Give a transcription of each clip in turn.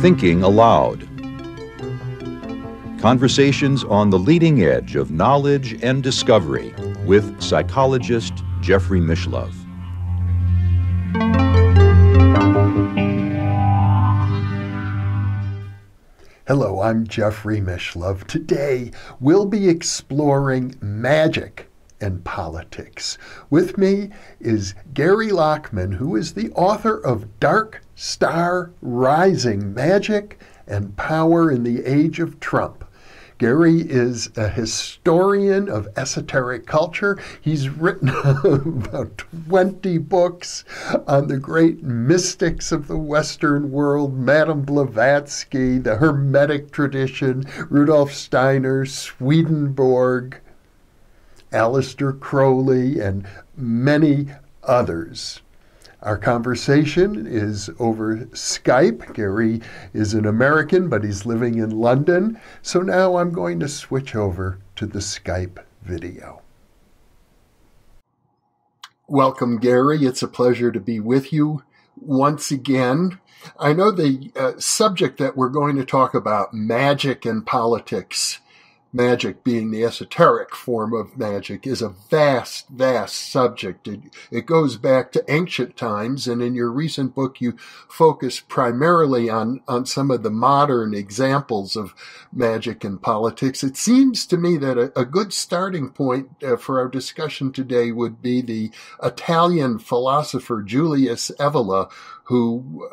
Thinking Aloud. Conversations on the leading edge of knowledge and discovery with psychologist Jeffrey Mishlove. Hello, I'm Jeffrey Mishlove. Today, we'll be exploring magic and politics. With me is Gary Lachman, who is the author of Dark Star Rising: Magic and Power in the Age of Trump. Gary is a historian of esoteric culture. He's written about 20 books on the great mystics of the Western world: Madame Blavatsky, the Hermetic tradition, Rudolf Steiner, Swedenborg, Aleister Crowley, and many others. Our conversation is over Skype. Gary is an American, but he's living in London. So now I'm going to switch over to the Skype video. Welcome, Gary. It's a pleasure to be with you once again. I know the subject that we're going to talk about, magic and politics, magic being the esoteric form of magic, is a vast, vast subject. It goes back to ancient times, and in your recent book, you focus primarily on some of the modern examples of magic and politics. It seems to me that a good starting point for our discussion today would be the Italian philosopher Julius Evola, who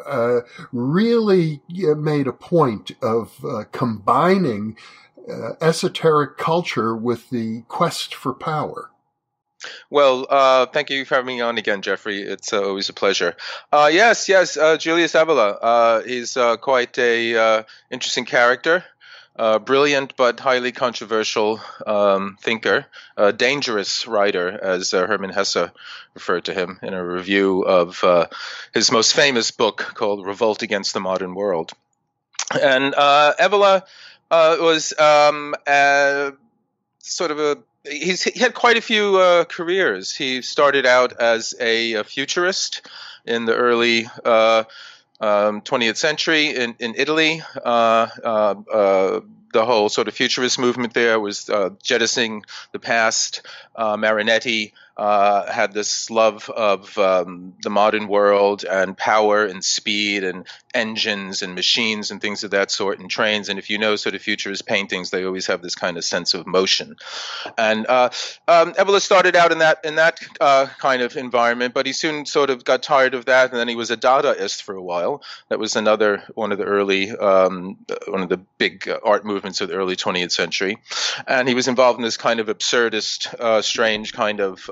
really made a point of combining esoteric culture with the quest for power. Well, thank you for having me on again, Jeffrey. It's always a pleasure. Yes, Julius Evola. He's quite a interesting character, brilliant but highly controversial thinker, a dangerous writer, as Hermann Hesse referred to him in a review of his most famous book called Revolt Against the Modern World. And Evola was he had quite a few careers. He started out as a futurist in the early 20th century in Italy. The whole sort of futurist movement there was jettisoning the past. Marinetti had this love of the modern world and power and speed and engines and machines and things of that sort, and trains. And if you know sort of futurist paintings, they always have this kind of sense of motion. And Evola started out in that kind of environment, but he soon sort of got tired of that, and then he was a Dadaist for a while. That was one of the early one of the big art movements of the early 20th century, and he was involved in this kind of absurdist, strange kind of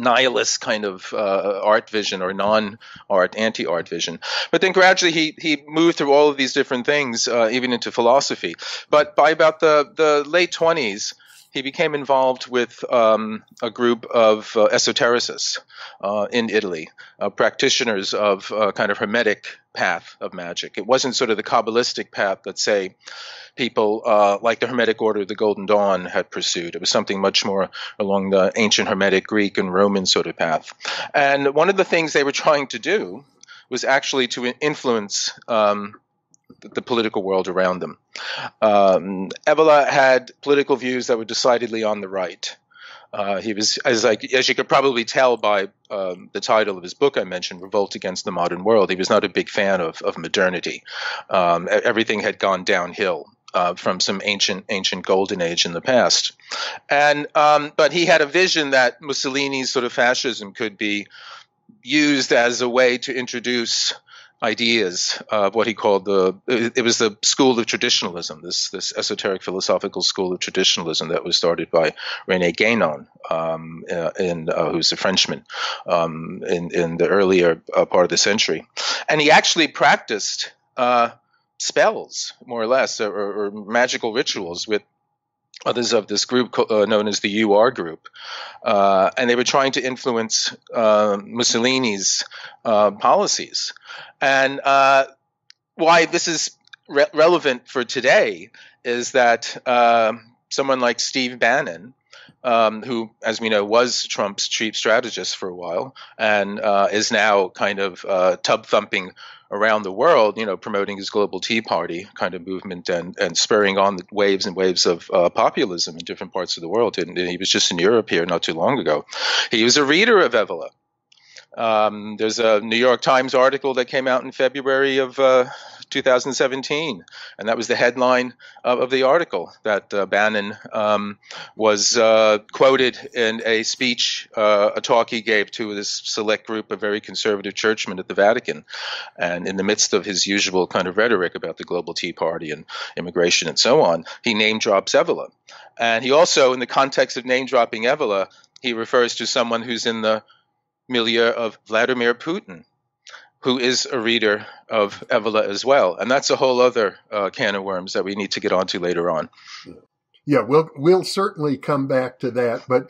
nihilist kind of art vision, or non-art, anti-art vision. But then gradually he moved through all of these different things, even into philosophy. But by about the late 20s, he became involved with a group of esotericists in Italy, practitioners of kind of hermetic path of magic. It wasn't sort of the Kabbalistic path that, say, people like the Hermetic Order of the Golden Dawn had pursued. It was something much more along the ancient Hermetic Greek and Roman sort of path. And one of the things they were trying to do was actually to influence the political world around them. Evola had political views that were decidedly on the right. He was, as you could probably tell by the title of his book I mentioned, Revolt Against the Modern World, he was not a big fan of modernity. Everything had gone downhill from some ancient golden age in the past. And but he had a vision that Mussolini's sort of fascism could be used as a way to introduce ideas of what he called it was the school of traditionalism, this esoteric philosophical school of traditionalism that was started by René Guénon, who's a Frenchman, in the earlier part of the century. And he actually practiced spells, more or less, or magical rituals with others of this group known as the UR group. And they were trying to influence Mussolini's policies. And why this is relevant for today is that someone like Steve Bannon who, as we know, was Trump's chief strategist for a while, and is now kind of tub thumping around the world, promoting his global Tea Party kind of movement and spurring on the waves and waves of populism in different parts of the world. And he was just in Europe here not too long ago. He was a reader of Evola. There's a New York Times article that came out in February of 2017, and that was the headline of the article, that Bannon was quoted in a speech, a talk he gave to this select group of very conservative churchmen at the Vatican, and in the midst of his usual kind of rhetoric about the global Tea Party and immigration and so on, he name drops Evola. And he also, in the context of name dropping Evola, he refers to someone who's in the milieu of Vladimir Putin, who is a reader of Evola as well. And that's a whole other can of worms that we need to get onto later on. Yeah, we'll certainly come back to that. But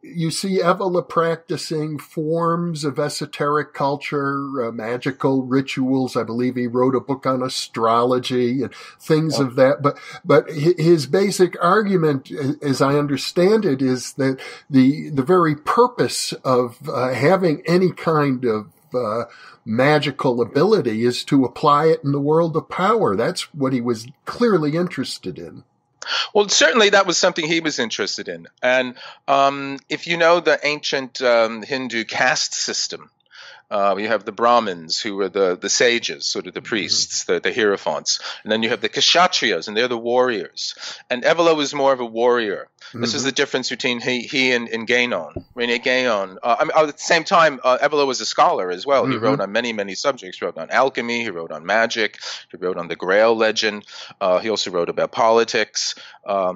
you see Evola practicing forms of esoteric culture, magical rituals. I believe he wrote a book on astrology and things of that. But his basic argument, as I understand it, is that the very purpose of having any kind of magical ability is to apply it in the world of power. That's what he was clearly interested in. Well, certainly that was something he was interested in. And if you know the ancient Hindu caste system, you have the Brahmins, who are the sages, sort of the priests, the hierophants. And then you have the Kshatriyas, and they're the warriors. And Evola was more of a warrior. This is the difference between he and Guénon. René Guénon. At the same time, Evola was a scholar as well. He wrote on many, many subjects. He wrote on alchemy. He wrote on magic. He wrote on the Grail legend. He also wrote about politics.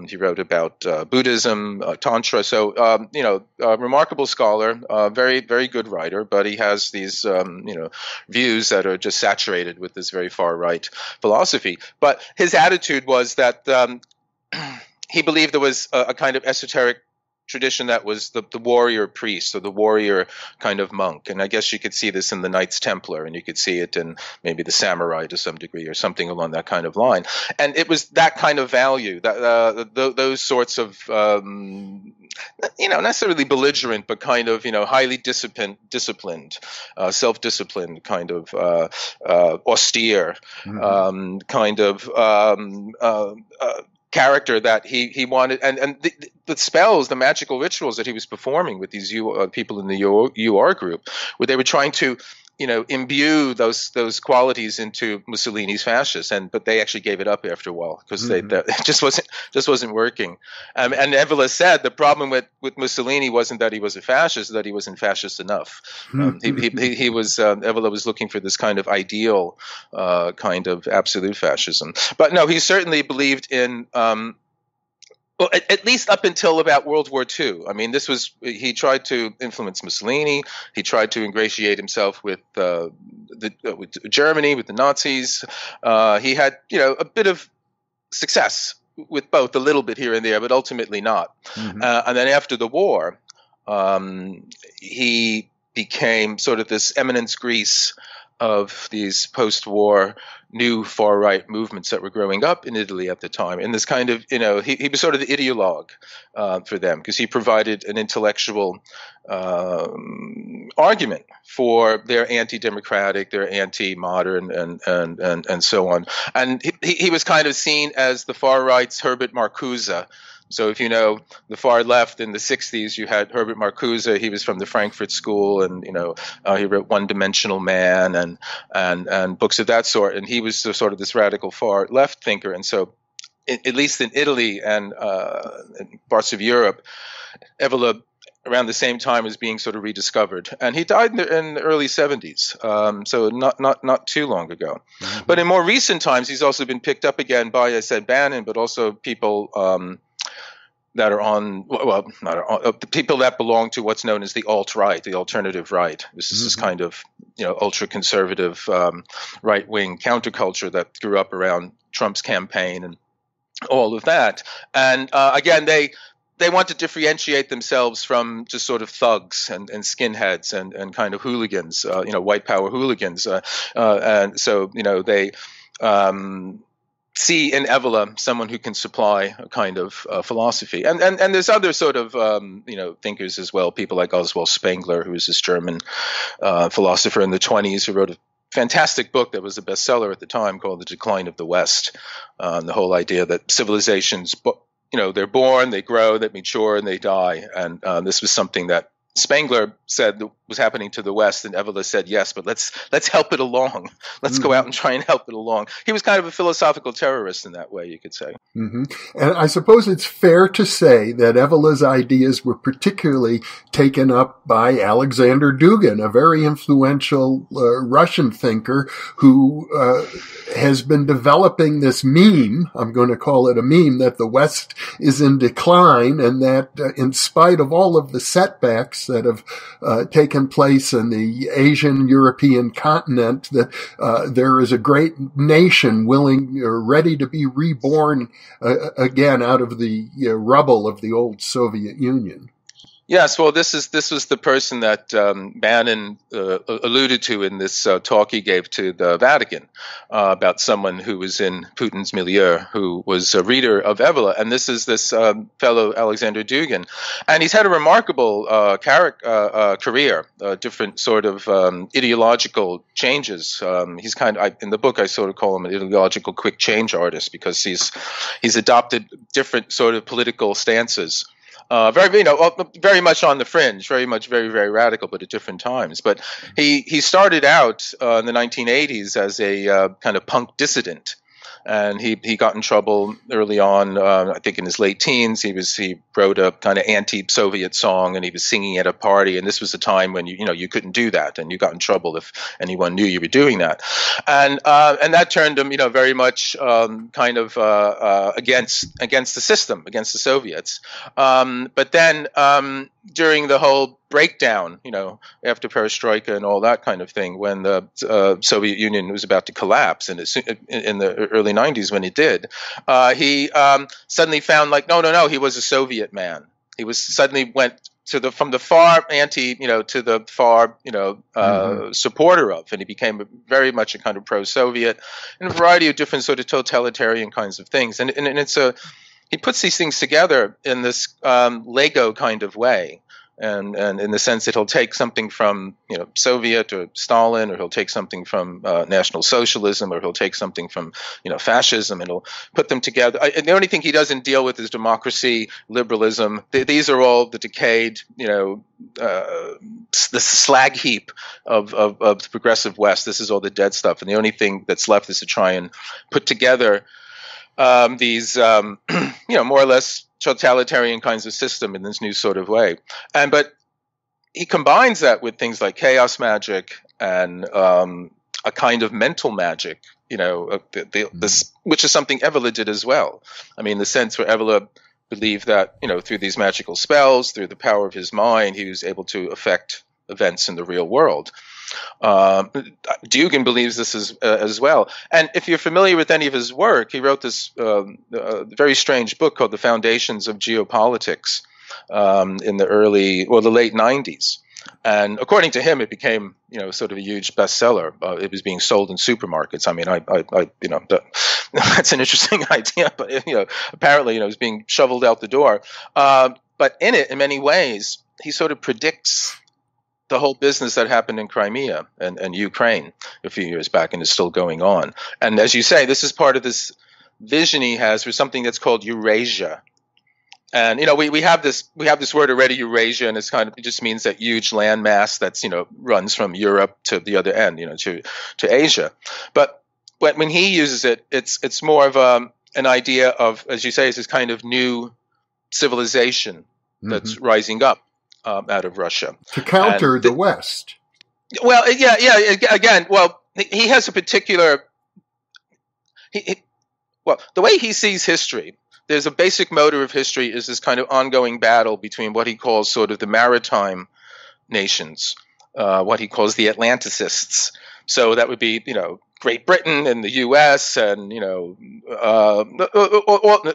He wrote about Buddhism, Tantra. So, a remarkable scholar, very, very good writer, but he has these, views that are just saturated with this very far right philosophy. But his attitude was that he believed there was a kind of esoteric tradition that was the warrior priest or the warrior kind of monk. And I guess you could see this in the Knights Templar, and you could see it in maybe the samurai to some degree or something along that kind of line. And it was that kind of value, that those sorts of, not necessarily belligerent, but kind of, highly disciplined, self-disciplined, kind of austere, kind of character that he wanted, and the spells, the magical rituals that he was performing with these people in the UR group, where they were trying to, imbue those qualities into Mussolini's fascists, but they actually gave it up after a while because it just wasn't working. And Evola said the problem with Mussolini wasn't that he was a fascist, that he wasn't fascist enough. He was Evola was looking for this kind of ideal kind of absolute fascism. But no, he certainly believed in. Well, at least up until about World War II. I mean, he tried to influence Mussolini. He tried to ingratiate himself with with Germany, with the Nazis. He had, a bit of success with both, a little bit here and there, but ultimately not. And then after the war, he became sort of this eminence grise of these post-war new far-right movements that were growing up in Italy at the time. And this kind of, he was sort of the ideologue for them, because he provided an intellectual argument for their anti-democratic, their anti-modern, and so on. And he was kind of seen as the far-right's Herbert Marcuse. So if you know the far left in the 60s, you had Herbert Marcuse. He was from the Frankfurt School, and he wrote One Dimensional Man and books of that sort. And he was sort of this radical far left thinker. And so, at least in Italy and in parts of Europe, Evola around the same time was being sort of rediscovered. And he died in the early 70s, so not too long ago. But in more recent times, he's also been picked up again by, I said, Bannon, but also people that are the people that belong to what's known as the alt-right, the alternative right. This is this kind of, ultra-conservative right-wing counterculture that grew up around Trump's campaign and all of that. And again, they want to differentiate themselves from just sort of thugs and skinheads and kind of hooligans, white power hooligans. And so, they see in Evola someone who can supply a kind of philosophy. And there's other sort of thinkers as well, people like Oswald Spengler, who was this German philosopher in the 1920s who wrote a fantastic book that was a bestseller at the time called The Decline of the West. The whole idea that civilizations, they're born, they grow, they mature, and they die. And this was something that Spengler said was happening to the West, and Evola said, yes, but let's help it along. Let's go out and try and help it along. He was kind of a philosophical terrorist in that way, you could say. Mm-hmm. And I suppose it's fair to say that Evola's ideas were particularly taken up by Alexander Dugin, a very influential Russian thinker who has been developing this meme, I'm going to call it a meme, that the West is in decline, and that in spite of all of the setbacks that have taken place in the Asian European continent, that there is a great nation willing or ready to be reborn again out of the rubble of the old Soviet Union. Yes, well, this was the person that Bannon alluded to in this talk he gave to the Vatican about someone who was in Putin's milieu, who was a reader of Evola, and this is this fellow Alexander Dugin, and he's had a remarkable career, different sort of ideological changes. He's in the book I sort of call him an ideological quick change artist because he's adopted different sort of political stances. Very much on the fringe, very very radical, but at different times. But he started out in the 1980s as a kind of punk dissident, and he got in trouble early on. I think in his late teens, he wrote a kind of anti-Soviet song, and he was singing at a party. And this was a time when you couldn't do that, and you got in trouble if anyone knew you were doing that. And that turned him very much against the system, against the Soviets. But then during the whole breakdown, after Perestroika and all that kind of thing, when the Soviet Union was about to collapse, and in the early 90s when it did, he suddenly found no, he was a Soviet man. He was suddenly went from the far anti, to the far, supporter of, and he became very much a kind of pro-Soviet and a variety of different sort of totalitarian kinds of things. And he puts these things together in this Lego kind of way. And in the sense that he'll take something from Soviet or Stalin, or he'll take something from National Socialism, or he'll take something from fascism, and he'll put them together. And the only thing he doesn't deal with is democracy, liberalism. These are all the decayed, the slag heap of the progressive West. This is all the dead stuff, and the only thing that's left is to try and put together these more or less totalitarian kinds of system in this new sort of way. But he combines that with things like chaos magic and a kind of mental magic, this, which is something Evola did as well. I mean, the sense where Evola believed that, through these magical spells, through the power of his mind, he was able to affect events in the real world. Dugin believes this as well. And if you're familiar with any of his work, he wrote this very strange book called The Foundations of Geopolitics in the late 90s. And according to him, it became, sort of a huge bestseller. It was being sold in supermarkets. I mean, that's an interesting idea, but apparently, it was being shoveled out the door. But in it, in many ways, he sort of predicts the whole business that happened in Crimea and Ukraine a few years back, and is still going on. And as you say, this is part of this vision he has for something that's called Eurasia. And we have this word already, Eurasia, and it just means that huge landmass that's runs from Europe to the other end, to Asia. But when he uses it, it's more of an idea of, as you say, is this kind of new civilization that's rising up out of Russia to counter the West. Well, yeah. Again, he has a particular. The way he sees history, there's a basic motor of history is this kind of ongoing battle between what he calls sort of the maritime nations, what he calls the Atlanticists. So that would be, Great Britain and the U.S. and,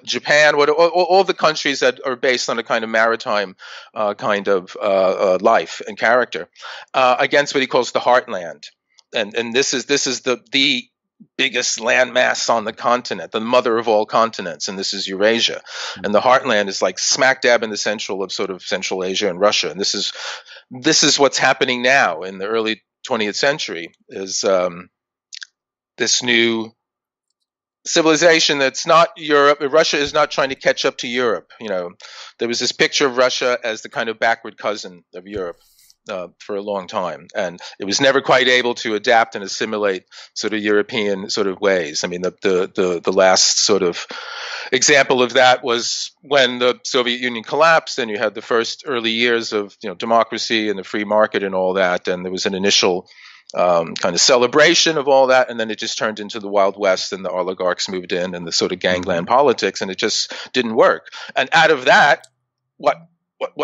Japan, all the countries that are based on a kind of maritime kind of life and character, against what he calls the heartland. And this is the biggest landmass on the continent, the mother of all continents, and this is Eurasia. And the heartland is like smack dab in the central of sort of Central Asia and Russia. And this is what's happening now in the early 20th century, is this new civilization that's not Europe. Russia is not trying to catch up to Europe. There was this picture of Russia as the kind of backward cousin of Europe for a long time, and it was never quite able to adapt and assimilate sort of European sort of ways. I mean, the last sort of example of that was when the Soviet Union collapsed, and you had the first early years of democracy and the free market and all that, and there was an initial kind of celebration of all that, and then it just turned into the Wild West, and the oligarchs moved in, and the sort of gangland politics, and it just didn't work. And out of that, what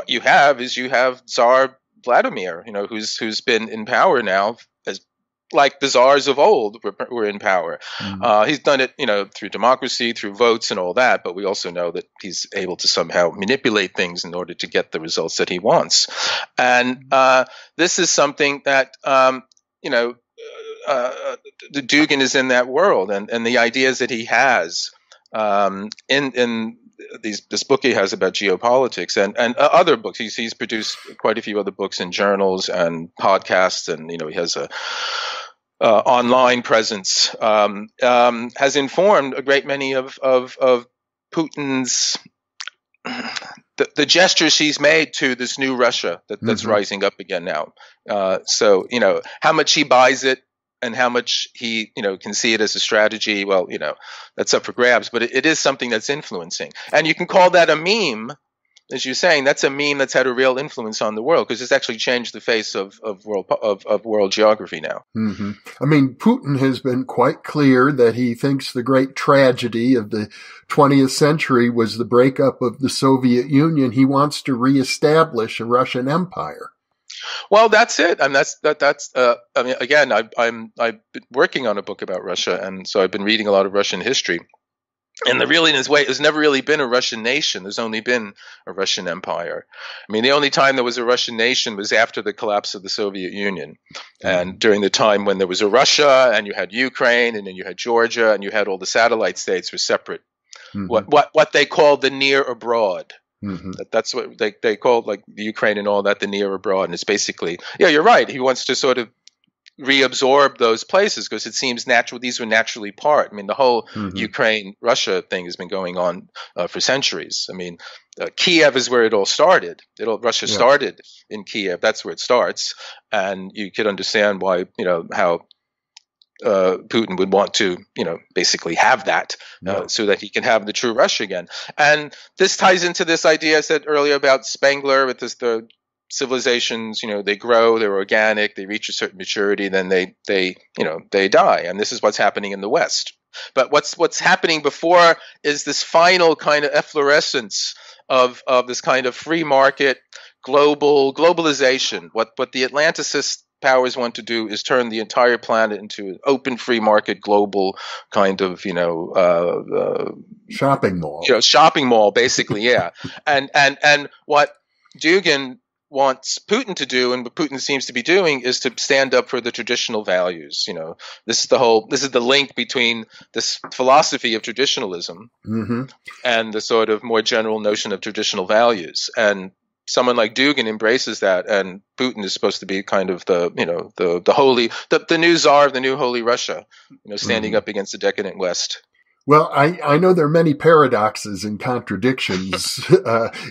you have is Tsar Vladimir, who's been in power now as like the czars of old were in power. He's done it, through democracy, through votes and all that, but we also know that he's able to somehow manipulate things in order to get the results that he wants. And this is something that, the Dugin is in that world, and the ideas that he has in this book he has about geopolitics and other books. He's produced quite a few other books and journals and podcasts, and he has a online presence. Has informed a great many of Putin's the gestures he's made to this new Russia that's rising up again now. So how much he buys it, and how much he, can see it as a strategy, well, that's up for grabs. But it is something that's influencing. And you can call that a meme, as you're saying. That's a meme that's had a real influence on the world, because it's actually changed the face of world geography now. I mean, Putin has been quite clear that he thinks the great tragedy of the 20th century was the breakup of the Soviet Union. He wants to reestablish a Russian empire. Well, that's it. And that's. I mean, again, I've been working on a book about Russia, and so I've been reading a lot of Russian history. And in his way, there's never really been a Russian nation. There's only been a Russian empire. I mean, the only time there was a Russian nation was after the collapse of the Soviet Union, and during the time when there was a Russia, and you had Ukraine, and then you had Georgia, and you had all the satellite states were separate. What they called the near abroad. That's what they called, like the Ukraine and all that, the near abroad. And it's basically, you're right. He wants to sort of reabsorb those places because it seems natural. These were naturally part. I mean, the whole Ukraine-Russia thing has been going on for centuries. I mean, Kiev is where it all started. Russia started in Kiev. That's where it starts. And you could understand why, how Putin would want to, basically have that so that he can have the true Russia again. And this ties into this idea I said earlier about Spengler with the civilizations, they grow, they're organic, they reach a certain maturity, then they die. And this is what's happening in the West. But what's happening before is this final kind of efflorescence of this kind of free market globalization. What the Atlanticist powers want to do is turn the entire planet into an open free market global kind of shopping mall. Shopping mall, basically, yeah. and what Dugin wants Putin to do, and what Putin seems to be doing, is to stand up for the traditional values. This is the link between this philosophy of traditionalism and the sort of more general notion of traditional values. And someone like Dugin embraces that, and Putin is supposed to be kind of the new czar of the new holy Russia, standing up against the decadent West. Well, I know there are many paradoxes and contradictions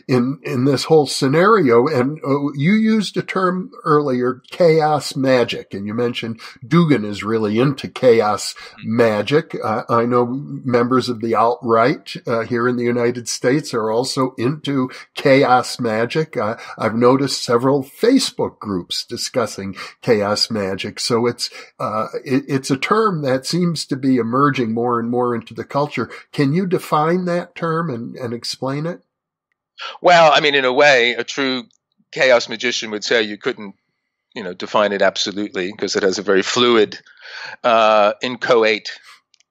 in this whole scenario, and you used a term earlier, chaos magic, and you mentioned Dugin is really into chaos magic. I know members of the alt-right here in the United States are also into chaos magic. I've noticed several Facebook groups discussing chaos magic, so it's a term that seems to be emerging more and more into the culture. Can you define that term and explain it? Well, I mean, in a way, a true chaos magician would say you couldn't, define it absolutely, because it has a very fluid, inchoate,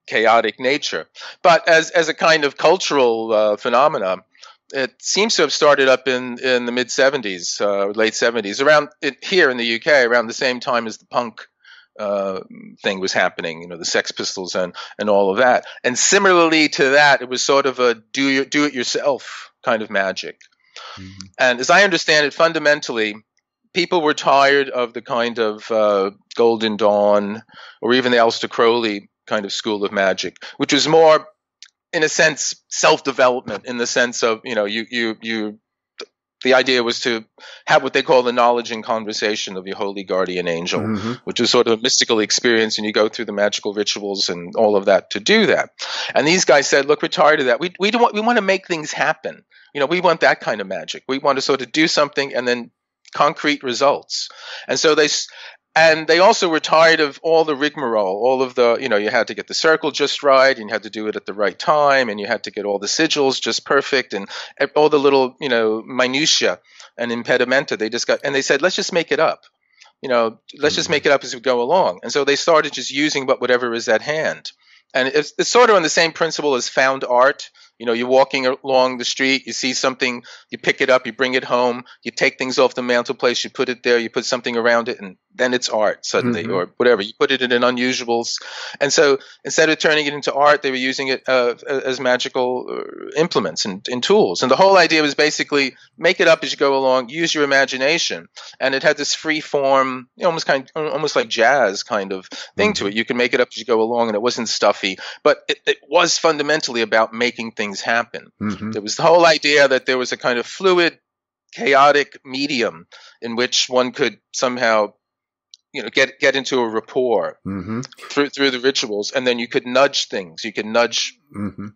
chaotic nature. But as a kind of cultural phenomena, it seems to have started up in the mid 70s, late 70s, around here in the UK, around the same time as the punk thing was happening, the Sex Pistols and all of that. And similarly to that, it was sort of a do it yourself kind of magic. Mm-hmm. And as I understand it, fundamentally, people were tired of the kind of Golden Dawn or even the Aleister Crowley kind of school of magic, which was more, in a sense, self-development, in the sense of, the idea was to have what they call the knowledge and conversation of your holy guardian angel, mm-hmm. which is sort of a mystical experience, and you go through the magical rituals and all of that to do that. And these guys said, look, we're tired of that. We want to make things happen. We want that kind of magic. We want to sort of do something and then concrete results. And so they also were tired of all the rigmarole, all of the, you had to get the circle just right, and you had to do it at the right time, and you had to get all the sigils just perfect, and all the little, minutia and impedimenta. They said, let's just make it up. Let's just make it up as we go along. And so they started just using whatever is at hand. And it's sort of on the same principle as found art. You're walking along the street, you see something, you pick it up, you bring it home, you take things off the mantelpiece, you put it there, you put something around it, and then it's art suddenly, mm-hmm. or whatever. You put it in an unusuals. And so instead of turning it into art, they were using it as magical implements and tools. And the whole idea was basically make it up as you go along, use your imagination. And it had this free form, almost like jazz kind of thing mm-hmm. to it. You can make it up as you go along, and it wasn't stuffy, but it was fundamentally about making things happen. Mm-hmm. There was the whole idea that there was a kind of fluid, chaotic medium in which one could somehow get into a rapport mm-hmm. through the rituals, and then you could nudge things. You could nudge mm-hmm.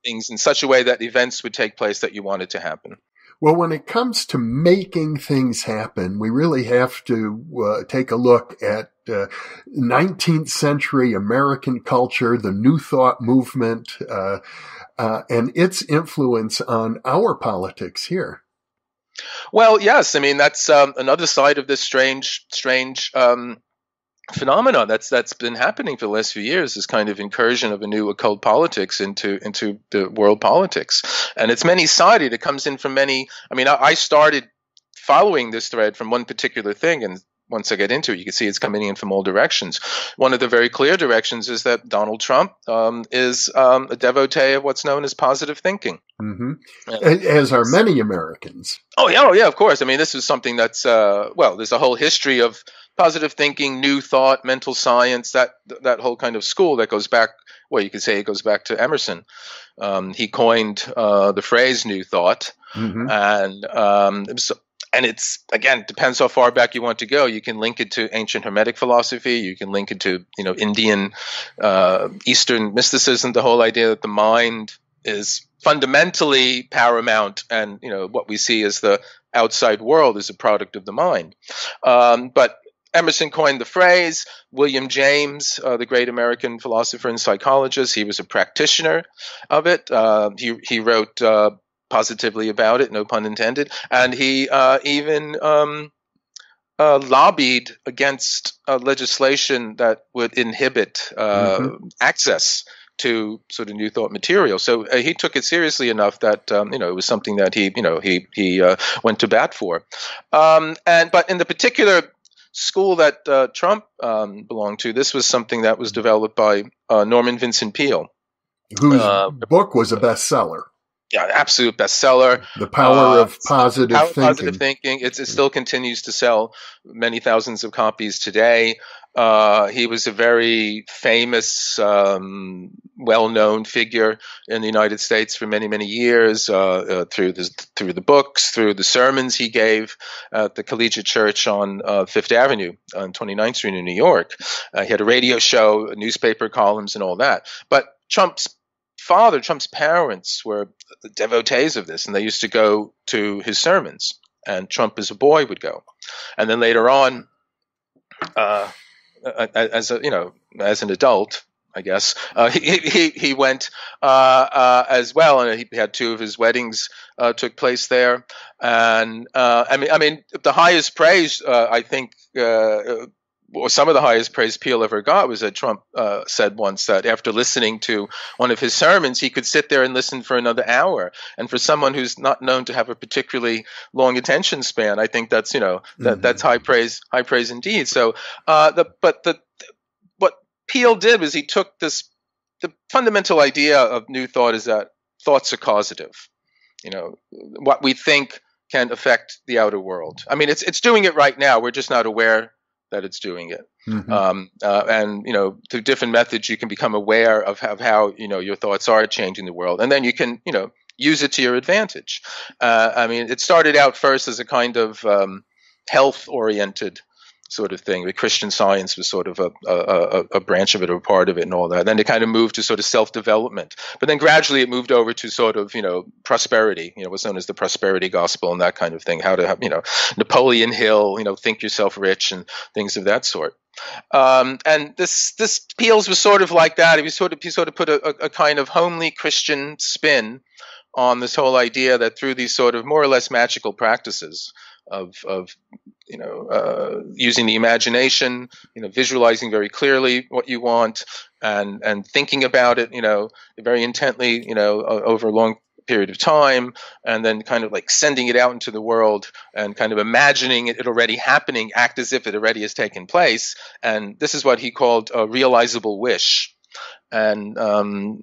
things in such a way that events would take place that you wanted to happen. Well, when it comes to making things happen, we really have to take a look at 19th century American culture, the New Thought movement, and its influence on our politics here. Well, yes. I mean, that's another side of this strange phenomenon that's been happening for the last few years, this kind of incursion of a new occult politics into the world politics. And it's many-sided. It comes in from many. I mean, I started following this thread from one particular thing, and once I get into it, you can see it's coming in from all directions. One of the very clear directions is that Donald Trump is a devotee of what's known as positive thinking. Mm-hmm. As are many Americans. Oh, yeah, of course. I mean, this is something that's, there's a whole history of positive thinking, new thought, mental science, that whole kind of school that goes back, you could say it goes back to Emerson. He coined the phrase new thought. Mm-hmm. And it's, again, depends how far back you want to go. You can link it to ancient Hermetic philosophy. You can link it to, Indian, Eastern mysticism, the whole idea that the mind is fundamentally paramount, and, what we see as the outside world is a product of the mind. But Emerson coined the phrase. William James, the great American philosopher and psychologist, he was a practitioner of it. He wrote positively about it, no pun intended, and he even lobbied against legislation that would inhibit access to sort of new thought material. So he took it seriously enough that it was something that he went to bat for. But in the particular school that Trump belonged to, this was something that was developed by Norman Vincent Peale, whose book was a bestseller. Yeah, absolute bestseller. The Power of Positive Thinking. Positive Thinking. It still continues to sell many thousands of copies today. He was a very famous, well-known figure in the United States for many, many years, through the books, through the sermons he gave at the Collegiate Church on Fifth Avenue on 29th Street in New York. He had a radio show, newspaper columns, and all that. But Trump's parents were devotees of this, and they used to go to his sermons, and Trump as a boy would go. And then later on, as an adult, I guess, he went as well, and he had two of his weddings took place there. And I mean, the highest praise, I think, or some of the highest praise Peale ever got was that Trump said once that after listening to one of his sermons, he could sit there and listen for another hour. And for someone who's not known to have a particularly long attention span, I think that's that's high praise indeed. So, Peale did was he took this. The fundamental idea of New Thought is that thoughts are causative. What we think can affect the outer world. I mean, it's doing it right now. We're just not aware that it's doing it. Mm-hmm. And through different methods, you can become aware of how your thoughts are changing the world, and then you can use it to your advantage. I mean, it started out first as a kind of health-oriented sort of thing. The Christian Science was sort of a branch of it or a part of it and all that. Then it kind of moved to sort of self-development. But then gradually it moved over to sort of, prosperity, what's known as the prosperity gospel and that kind of thing. How to have, Napoleon Hill, think yourself rich and things of that sort. And this Peale's was sort of like that. He sort of put a kind of homely Christian spin on this whole idea that through these sort of more or less magical practices of using the imagination, visualizing very clearly what you want and thinking about it, very intently, over a long period of time, and then kind of like sending it out into the world and kind of imagining it already happening, act as if it already has taken place. And this is what he called a realizable wish. And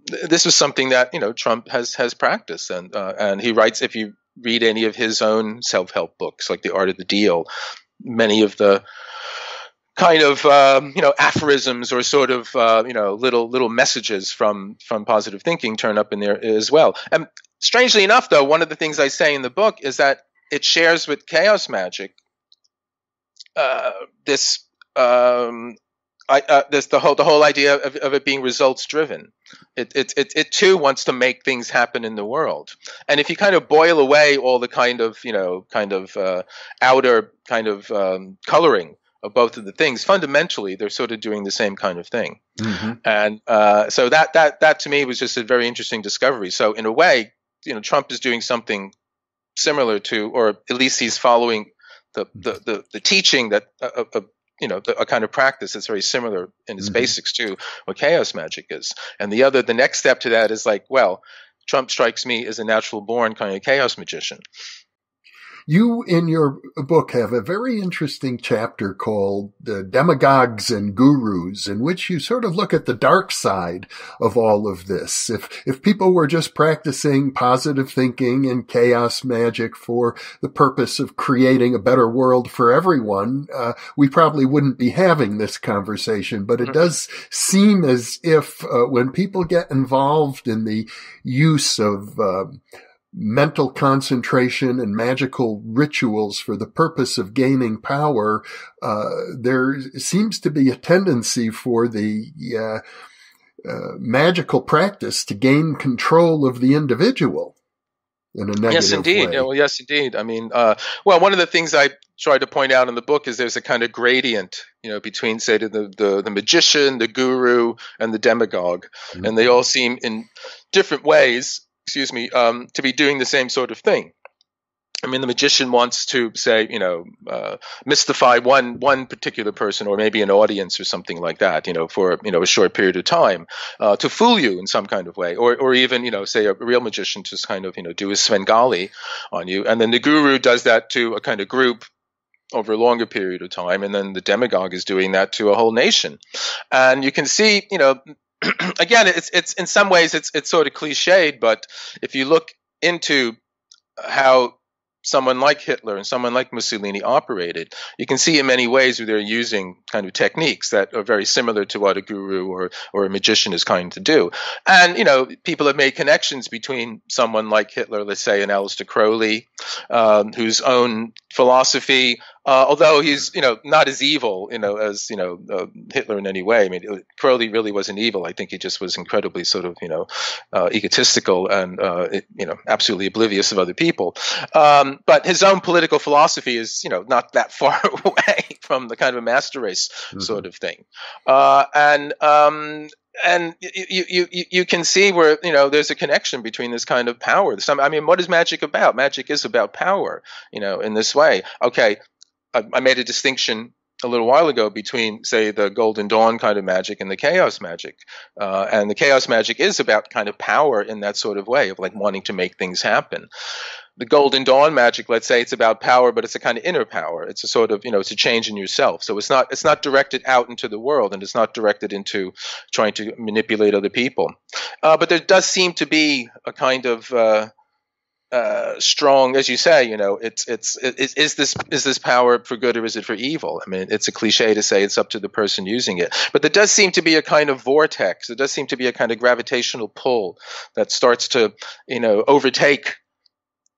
this was something that Trump has practiced, and he writes, if you read any of his own self-help books, like The Art of the Deal, many of the kind of aphorisms or sort of little messages from positive thinking turn up in there as well. And strangely enough, though, one of the things I say in the book is that it shares with chaos magic this the whole idea of it being results driven. It too wants to make things happen in the world. And if you kind of boil away all the kind of outer kind of coloring of both of the things, fundamentally they're sort of doing the same kind of thing. Mm-hmm. And so that to me was just a very interesting discovery. So in a way, Trump is doing something similar to, or at least he's following the teaching that a kind of practice that's very similar in its basics to what chaos magic is. And the next step to that is like, well, Trump strikes me as a natural born kind of chaos magician. You, in your book, have a very interesting chapter called Demagogues and Gurus, in which you sort of look at the dark side of all of this. If people were just practicing positive thinking and chaos magic for the purpose of creating a better world for everyone, we probably wouldn't be having this conversation. But it does seem as if when people get involved in the use of mental concentration and magical rituals for the purpose of gaining power, there seems to be a tendency for the magical practice to gain control of the individual in a negative Yes, indeed. way. Yeah, well, yes, indeed. I mean, one of the things I try to point out in the book is there's a kind of gradient, between, say, the magician, the guru, and the demagogue, and they all seem in different ways to be doing the same sort of thing. I mean, the magician wants to say, mystify one particular person or maybe an audience or something like that, for, a short period of time, to fool you in some kind of way, or even, say a real magician just kind of, do a Svengali on you. And then the guru does that to a kind of group over a longer period of time. And then the demagogue is doing that to a whole nation. And you can see, again, it's in some ways it's sort of cliched, but if you look into how someone like Hitler and someone like Mussolini operated, you can see in many ways where they're using kind of techniques that are very similar to what a guru or a magician is kind to do. And, people have made connections between someone like Hitler, let's say, and Aleister Crowley, whose own philosophy, although he's, not as evil, as, Hitler in any way. I mean, Crowley really wasn't evil. I think he just was incredibly sort of, egotistical and, absolutely oblivious of other people. But his own political philosophy is, not that far away from the kind of a master race sort of thing. And you can see where, there's a connection between this kind of power. What is magic about? Magic is about power, in this way. Okay, I made a distinction a little while ago between, say, the Golden Dawn kind of magic and the chaos magic. And the chaos magic is about kind of power in that sort of way of like wanting to make things happen. the Golden Dawn magic, let's say, it's about power, but it's a kind of inner power. It's a sort of, it's a change in yourself. So it's not directed out into the world, and it's not directed into trying to manipulate other people. But there does seem to be a kind of strong, as you say, is this power for good or is it for evil? I mean, it's a cliche to say it's up to the person using it, but there does seem to be a kind of vortex. There does seem to be a kind of gravitational pull that starts to, overtake,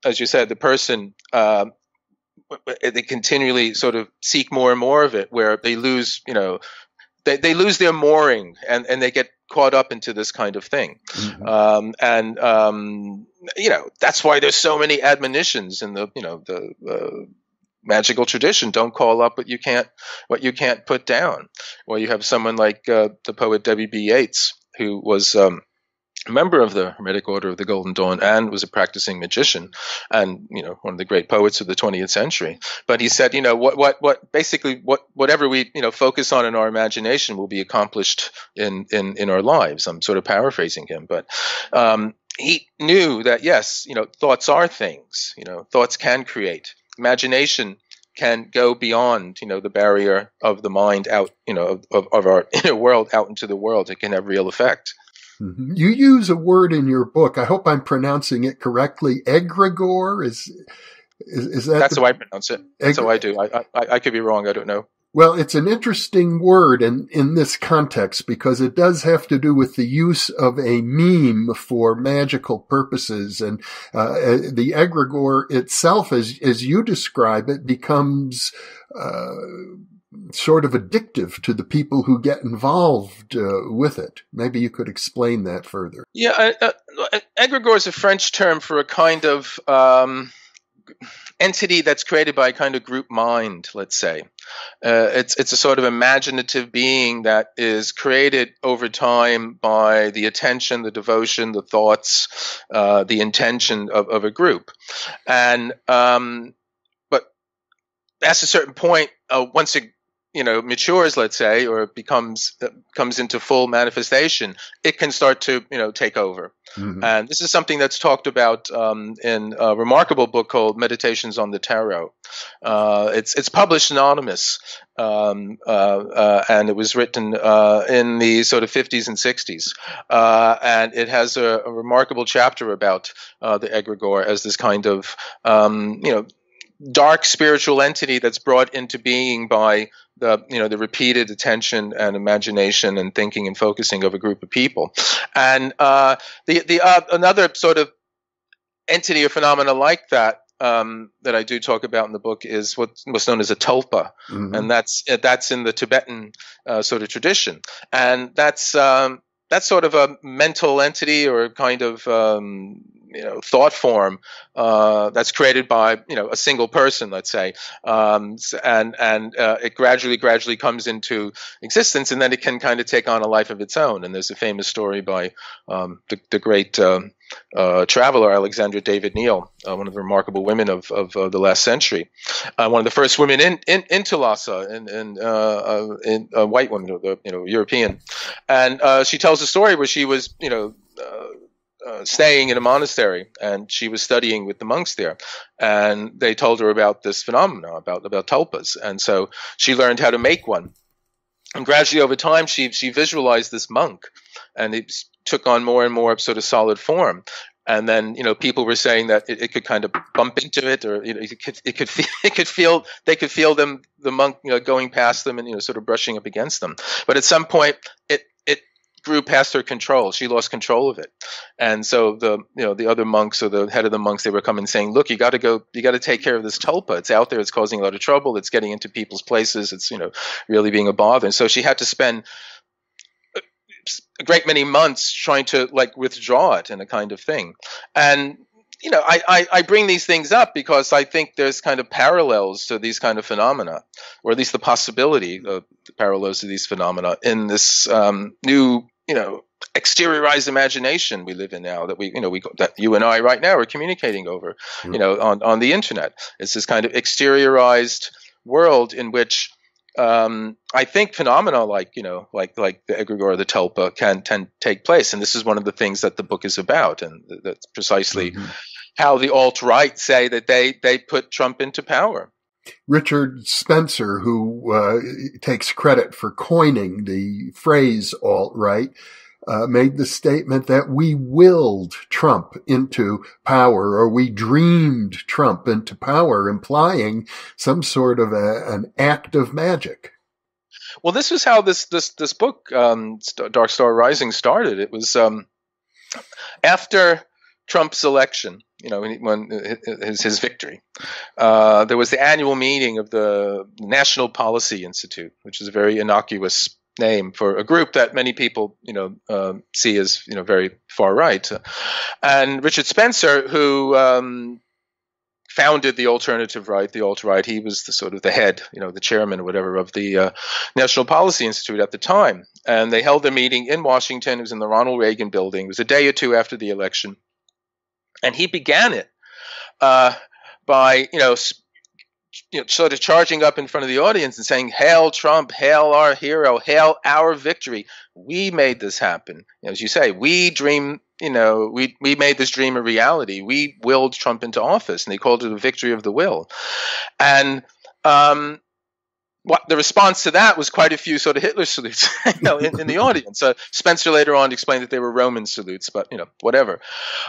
as you said, the person. They continually sort of seek more and more of it, where they lose, they lose their mooring, and they get caught up into this kind of thing. That's why there's so many admonitions in the magical tradition. Don't call up what you can't put down. Well, you have someone like the poet W.B. Yeats, who was a member of the Hermetic Order of the Golden Dawn and was a practicing magician, and one of the great poets of the 20th century. But he said, whatever we focus on in our imagination will be accomplished in our lives. I'm sort of paraphrasing him, but he knew that yes, thoughts are things. Thoughts can create. Imagination can go beyond the barrier of the mind out of our inner world out into the world. It can have real effect. You use a word in your book, I hope I'm pronouncing it correctly, egregore. Is that? That's how I pronounce it. That's how I do. I could be wrong. I don't know. Well, it's an interesting word in this context, because it does have to do with the use of a meme for magical purposes. And the egregore itself, as you describe it, becomes sort of addictive to the people who get involved with it. Maybe you could explain that further. Yeah, egregore is a French term for a kind of entity that's created by a kind of group mind, let's say. It's a sort of imaginative being that is created over time by the attention, the devotion, the thoughts, the intention of a group. And but past a certain point, once it matures, let's say, or comes into full manifestation, it can start to take over. And this is something that's talked about in a remarkable book called Meditations on the Tarot. It's published anonymous, and it was written in the sort of 50s and 60s, and it has a remarkable chapter about the egregore as this kind of dark spiritual entity that's brought into being by the repeated attention and imagination and thinking and focusing of a group of people. And another sort of entity or phenomena like that that I do talk about in the book is what's known as a tulpa, and that's in the Tibetan sort of tradition, and that's sort of a mental entity or a kind of thought form that's created by a single person, let's say, and it gradually comes into existence, and then it can kind of take on a life of its own. And there's a famous story by the great traveler Alexandra David Neal, one of the remarkable women of the last century, one of the first women into Lhasa, and a white woman, European, and she tells a story where she was staying in a monastery, and she was studying with the monks there, and they told her about this phenomena about tulpas, and so she learned how to make one, and gradually over time she visualized this monk, and it took on more and more sort of solid form. And then, people were saying that it could kind of bump into it, or they could feel the monk, going past them and sort of brushing up against them. But at some point, it grew past her control. She lost control of it, and so the other monks, or the head of the monks, they were coming saying, "Look, you got to take care of this tulpa. It's out there. It's causing a lot of trouble. It's getting into people's places. It's really being a bother." And so she had to spend a great many months trying to withdraw it, and a kind of thing. And I bring these things up because I think there's kind of parallels to these kind of phenomena, or at least the possibility of the parallels to these phenomena in this new, exteriorized imagination we live in now, that that you and I right now are communicating over, on the internet. It's this kind of exteriorized world in which I think phenomena like the egregore or the tulpa can take place, and this is one of the things that the book is about, and that's precisely how the alt-right say that they put Trump into power. Richard Spencer, who takes credit for coining the phrase alt-right, made the statement that we willed Trump into power, or we dreamed Trump into power, implying some sort of an act of magic. Well, this was how this book, Dark Star Rising, started. It was after Trump's election, when his victory, there was the annual meeting of the National Policy Institute, which is a very innocuous name for a group that many people, see as, very far right. And Richard Spencer, who founded the alternative right, the alt-right, he was the head, the chairman or whatever of the National Policy Institute at the time. And they held a meeting in Washington. It was in the Ronald Reagan building. It was a day or two after the election. And he began it by, sort of charging up in front of the audience and saying, "Hail Trump, hail our hero, hail our victory. We made this happen." As you say, we dream, we made this dream a reality. We willed Trump into office, and they called it a victory of the will. And the response to that was quite a few sort of Hitler salutes, in the audience. Spencer later on explained that they were Roman salutes, but whatever.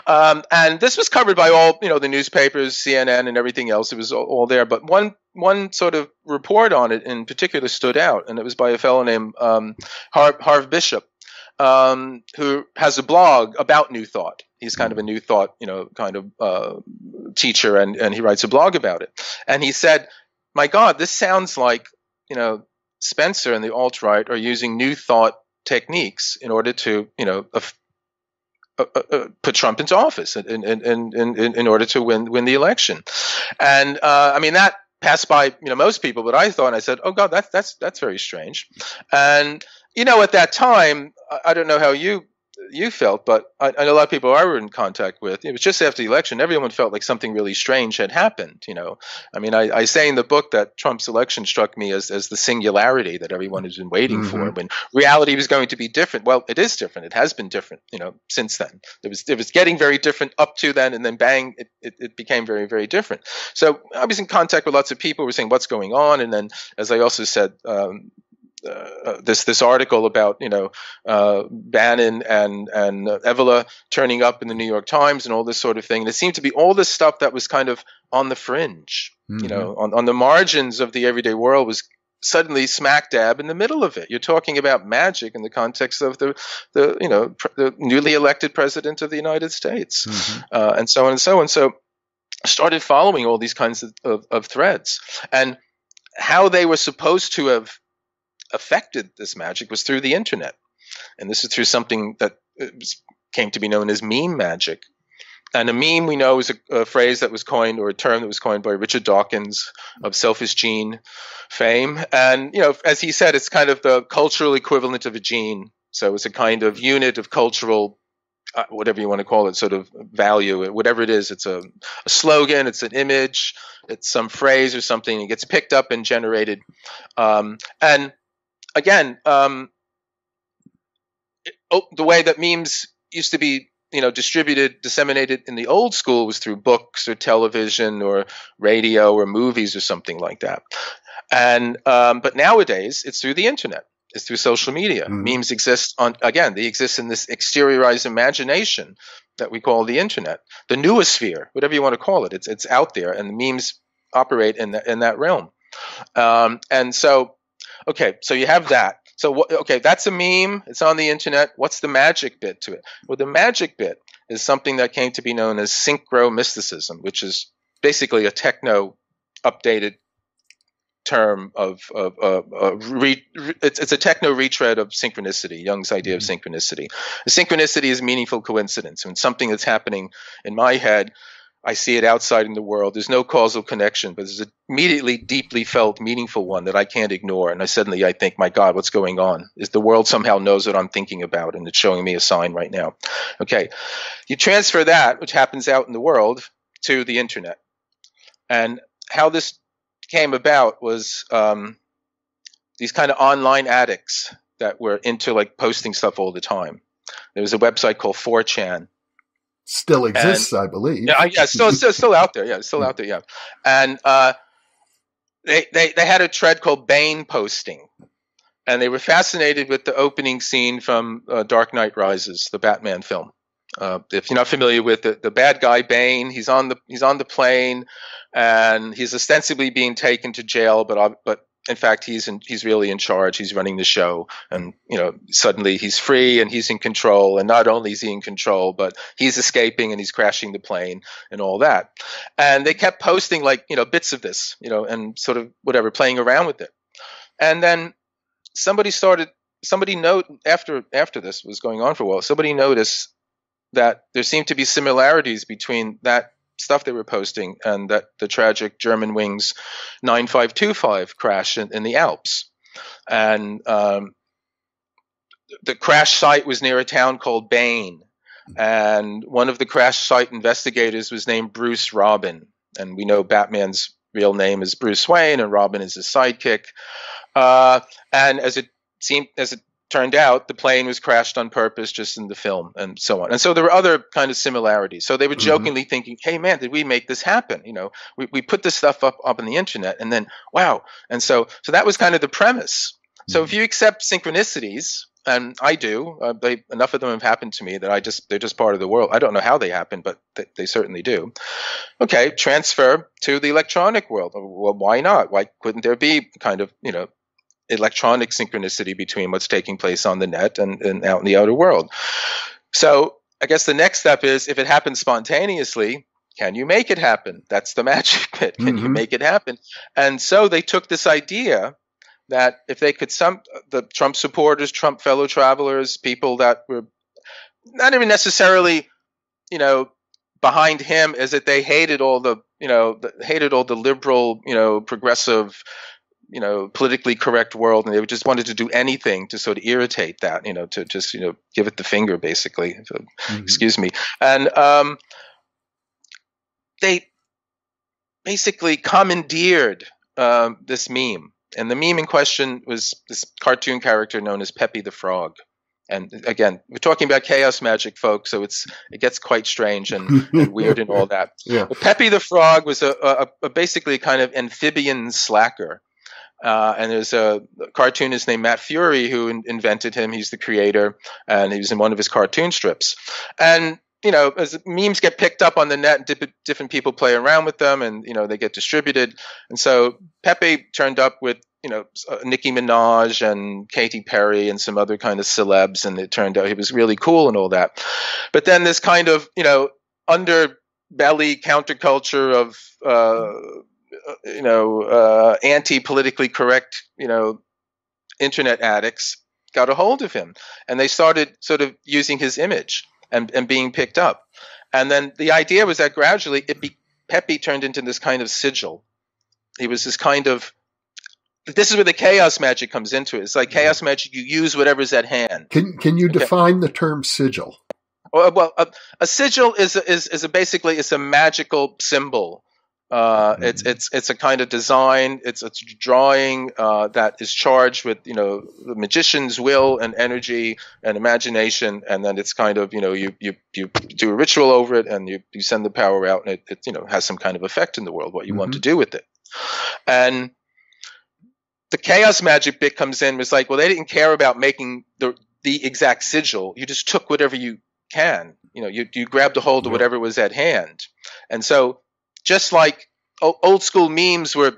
And this was covered by all the newspapers, CNN, and everything else. It was all there. But one sort of report on it in particular stood out, and it was by a fellow named Harv Bishop, who has a blog about New Thought. He's kind of a New Thought, teacher, and he writes a blog about it. And he said, "My God, this sounds like Spencer and the alt-right are using New Thought techniques in order to, put Trump into office in order to win the election." And that passed by most people, but I thought, and I said, "Oh God, that's very strange." And at that time, I don't know how you felt, but I know a lot of people I were in contact with. It was just after the election. Everyone felt like something really strange had happened. I say in the book that Trump's election struck me as the singularity that everyone has been waiting for, when reality was going to be different. Well, it is different. It has been different, since then. It was getting very different up to then, and then bang, it became very, very different. So I was in contact with lots of people who were saying, "What's going on?" And then, as I also said, this article about Bannon and Evola turning up in the New York Times and all this sort of thing. And it seemed to be all this stuff that was kind of on the fringe, on the margins of the everyday world, was suddenly smack dab in the middle of it. You're talking about magic in the context of the newly elected president of the United States, and so on and so on. So I started following all these kinds of threads, and how they were supposed to have affected this magic was through the internet. And this is through something that came to be known as meme magic. And a meme, we know, is a phrase that was coined, or a term that was coined by Richard Dawkins of Selfish Gene fame. And, as he said, it's kind of the cultural equivalent of a gene. So it's a kind of unit of cultural, whatever you want to call it, sort of value, whatever it is. It's a slogan, it's an image, it's some phrase or something. It gets picked up and generated. And again, the way that memes used to be, disseminated in the old school was through books or television or radio or movies or something like that. And but nowadays, it's through the internet. It's through social media. Memes exist they exist in this exteriorized imagination that we call the internet, the noosphere, whatever you want to call it. It's out there, and the memes operate in that realm. And so. Okay, so you have that. So, that's a meme. It's on the internet. What's the magic bit to it? Well, the magic bit is something that came to be known as synchromysticism, which is basically a techno-updated term it's a techno retread of synchronicity, Jung's idea of synchronicity. The synchronicity is meaningful coincidence. When something that's happening in my head, I see it outside in the world. There's no causal connection, but there's an immediately deeply felt, meaningful one that I can't ignore. And I think, my God, what's going on? Is the world somehow knows what I'm thinking about, and it's showing me a sign right now. Okay. You transfer that, which happens out in the world, to the internet. And how this came about was these kind of online addicts that were into posting stuff all the time. There was a website called 4chan. Still exists, I believe. Yeah, still out there. Yeah, still out there. Yeah, and they had a thread called Bane posting, and they were fascinated with the opening scene from Dark Knight Rises, the Batman film. If you're not familiar with it, the bad guy Bane, he's on the plane, and he's ostensibly being taken to jail, but in fact he's really in charge. He's running the show, and suddenly he's free and he's in control. And not only is he in control, but he's escaping and he's crashing the plane and all that. And they kept posting bits of this, and sort of whatever, playing around with it. And then somebody after this was going on for a while, somebody noticed that there seemed to be similarities between that stuff they were posting and the tragic Germanwings 9525 crash in the Alps. And the crash site was near a town called Bane. And one of the crash site investigators was named Bruce Robin. And we know Batman's real name is Bruce Wayne, and Robin is his sidekick. And as it turned out, the plane was crashed on purpose, just in the film, and so on. And so there were other kind of similarities. So they were jokingly thinking, "Hey, man, did we make this happen? We put this stuff up on the internet, and then wow!" And so that was kind of the premise. So if you accept synchronicities, and I do, enough of them have happened to me that they're just part of the world. I don't know how they happen, but they certainly do. Okay, transfer to the electronic world. Well, why not? Why couldn't there be kind of electronic synchronicity between what's taking place on the net and out in the outer world? So I guess the next step is, if it happens spontaneously, can you make it happen? That's the magic bit. Can you make it happen? And so they took this idea that if they could, the Trump supporters, Trump fellow travelers, people that were not even necessarily, behind him, is that they hated all the liberal, progressive, politically correct world, and they just wanted to do anything to sort of irritate that, to just, give it the finger, basically. Excuse me. And they basically commandeered this meme. And the meme in question was this cartoon character known as Pepe the Frog. And again, we're talking about chaos magic, folks, so it gets quite strange and weird and all that. Yeah. But Pepe the Frog was a basically kind of amphibian slacker. And there's a cartoonist named Matt Fury who invented him. He's the creator, and he was in one of his cartoon strips. And as memes get picked up on the net, different people play around with them, and they get distributed. And so Pepe turned up with Nicki Minaj and Katy Perry and some other kind of celebs, and it turned out he was really cool and all that. But then this kind of underbelly counterculture of anti-politically correct internet addicts got a hold of him, and they started sort of using his image and being picked up. And then the idea was that gradually Pepe turned into this kind of sigil. He was this kind of, this is where the chaos magic comes into it. It's like chaos magic, you use whatever's at hand. Can you define the term sigil? Well, a sigil is basically a magical symbol. It's a kind of design. It's a drawing that is charged with the magician's will and energy and imagination, and then it's kind of you do a ritual over it, and you send the power out, and it has some kind of effect in the world. What you want to do with it, and the chaos magic bit comes in. Was like, well, they didn't care about making the exact sigil. You just took whatever you can. You grabbed a hold of whatever was at hand, and so. Just like old school memes were,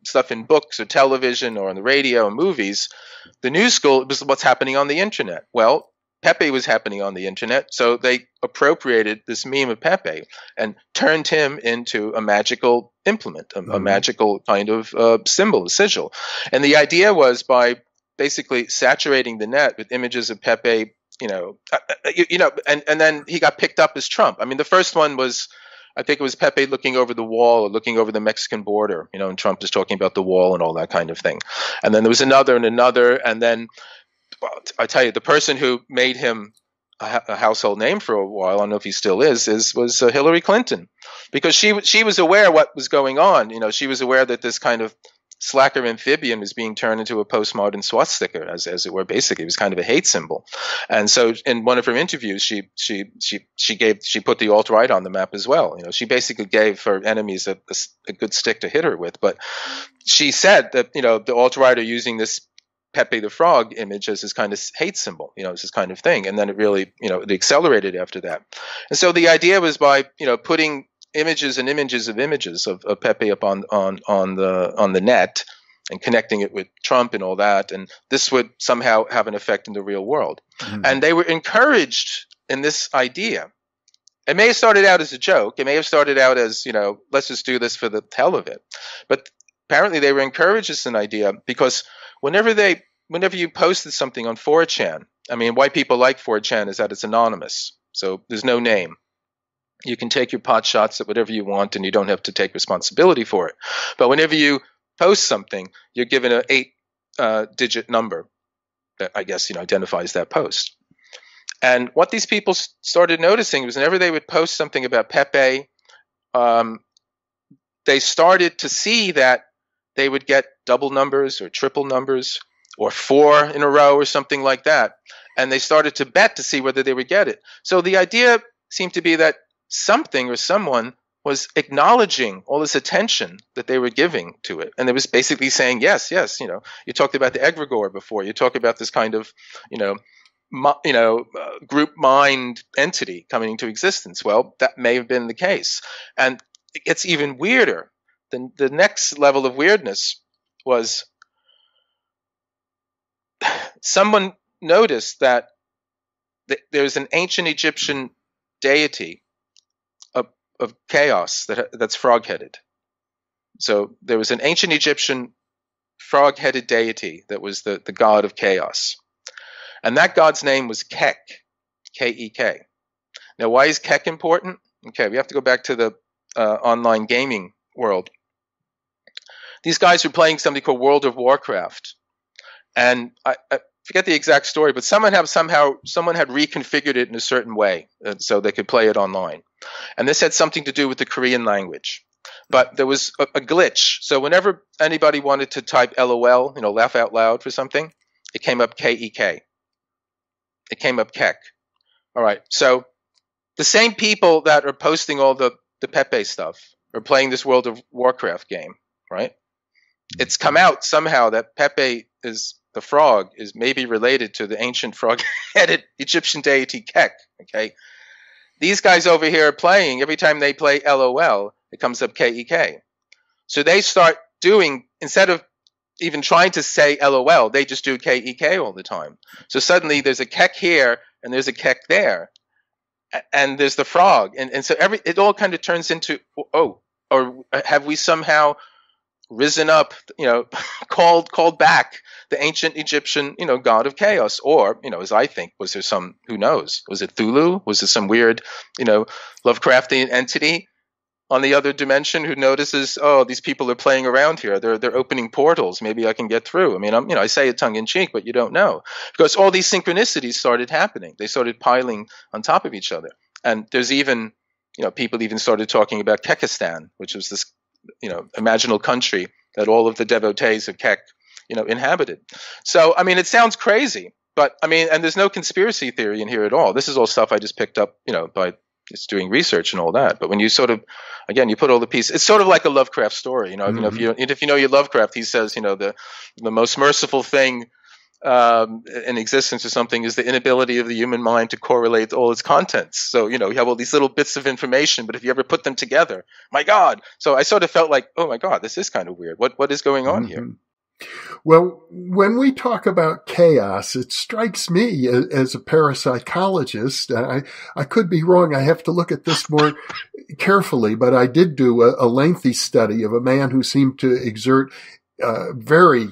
stuff in books or television or on the radio and movies, the new school was what's happening on the internet. Well, Pepe was happening on the internet, so they appropriated this meme of Pepe and turned him into a magical implement, a magical kind of symbol, a sigil. And the idea was by basically saturating the net with images of Pepe, and then he got picked up as Trump. I mean, the first one was, I think it was Pepe looking over the wall or looking over the Mexican border, and Trump is talking about the wall and all that kind of thing. And then there was another, and then I tell you, the person who made him a household name for a while, I don't know if he still was Hillary Clinton, because she was aware what was going on. She was aware that this kind of slacker amphibian was being turned into a postmodern swastika, as it were. Basically, it was kind of a hate symbol. And so, in one of her interviews, she put the alt-right on the map as well. She basically gave her enemies a good stick to hit her with. But she said that the alt-right are using this Pepe the Frog image as this kind of hate symbol, it's this kind of thing. And then it really, it accelerated after that. And so the idea was by, putting images and images of Pepe up on the net and connecting it with Trump and all that, and this would somehow have an effect in the real world. Mm-hmm. And they were encouraged in this idea. It may have started out as a joke. It may have started out as, let's just do this for the hell of it. But apparently they were encouraged as an idea because whenever you posted something on 4chan, I mean, why people like 4chan is that it's anonymous. So there's no name. You can take your pot shots at whatever you want and you don't have to take responsibility for it. But whenever you post something, you're given an 8-digit number that I guess, identifies that post. And what these people started noticing was whenever they would post something about Pepe, they started to see that they would get double numbers or triple numbers or 4 in a row or something like that. And they started to bet to see whether they would get it. So the idea seemed to be that something or someone was acknowledging all this attention that they were giving to it. And it was basically saying, yes, you talked about the egregore before. You talk about this kind of, group mind entity coming into existence. Well, that may have been the case. And it gets even weirder. The next level of weirdness was someone noticed that there's an ancient Egyptian deity of chaos that's frog-headed. So there was an ancient Egyptian frog-headed deity that was the god of chaos. And that god's name was Kek, K-E-K. Now, why is Kek important? Okay, we have to go back to the online gaming world. These guys were playing something called World of Warcraft. And I forget the exact story, but someone had reconfigured it in a certain way so they could play it online. And this had something to do with the Korean language. But there was a glitch. So whenever anybody wanted to type LOL, laugh out loud for something, it came up K-E-K. It came up Kek. All right. So the same people that are posting all the Pepe stuff are playing this World of Warcraft game, right? It's come out somehow that Pepe the frog is maybe related to the ancient frog-headed Egyptian deity Kek, okay? These guys over here are playing, every time they play LOL, it comes up K-E-K. So they start doing, instead of even trying to say LOL, they just do K-E-K all the time. So suddenly there's a Kek here and there's a Kek there. And there's the frog. And so it all kind of turns into, or have we somehow risen up, called back the ancient Egyptian, god of chaos? Or, as I think, was there some, who knows? Was it Thulu? Was it some weird, Lovecraftian entity on the other dimension who notices, oh, these people are playing around here. They're opening portals. Maybe I can get through. I mean, I say it tongue in cheek, but you don't know. Because all these synchronicities started happening. They started piling on top of each other. And there's even, people even started talking about Kekistan, which was this, imaginal country that all of the devotees of Kek, inhabited. So, I mean, it sounds crazy, but I mean, and there's no conspiracy theory in here at all. This is all stuff I just picked up, by just doing research and all that. But when you sort of, again, you put all the pieces, it's sort of like a Lovecraft story, mm-hmm. If you know your Lovecraft, he says, the most merciful thing in existence or something is the inability of the human mind to correlate all its contents. So, you have all these little bits of information, but if you ever put them together, my God. So I sort of felt like, oh my God, this is kind of weird. What is going on here? Well, when we talk about chaos, it strikes me as a parapsychologist, I could be wrong. I have to look at this more carefully, but I did do a lengthy study of a man who seemed to exert very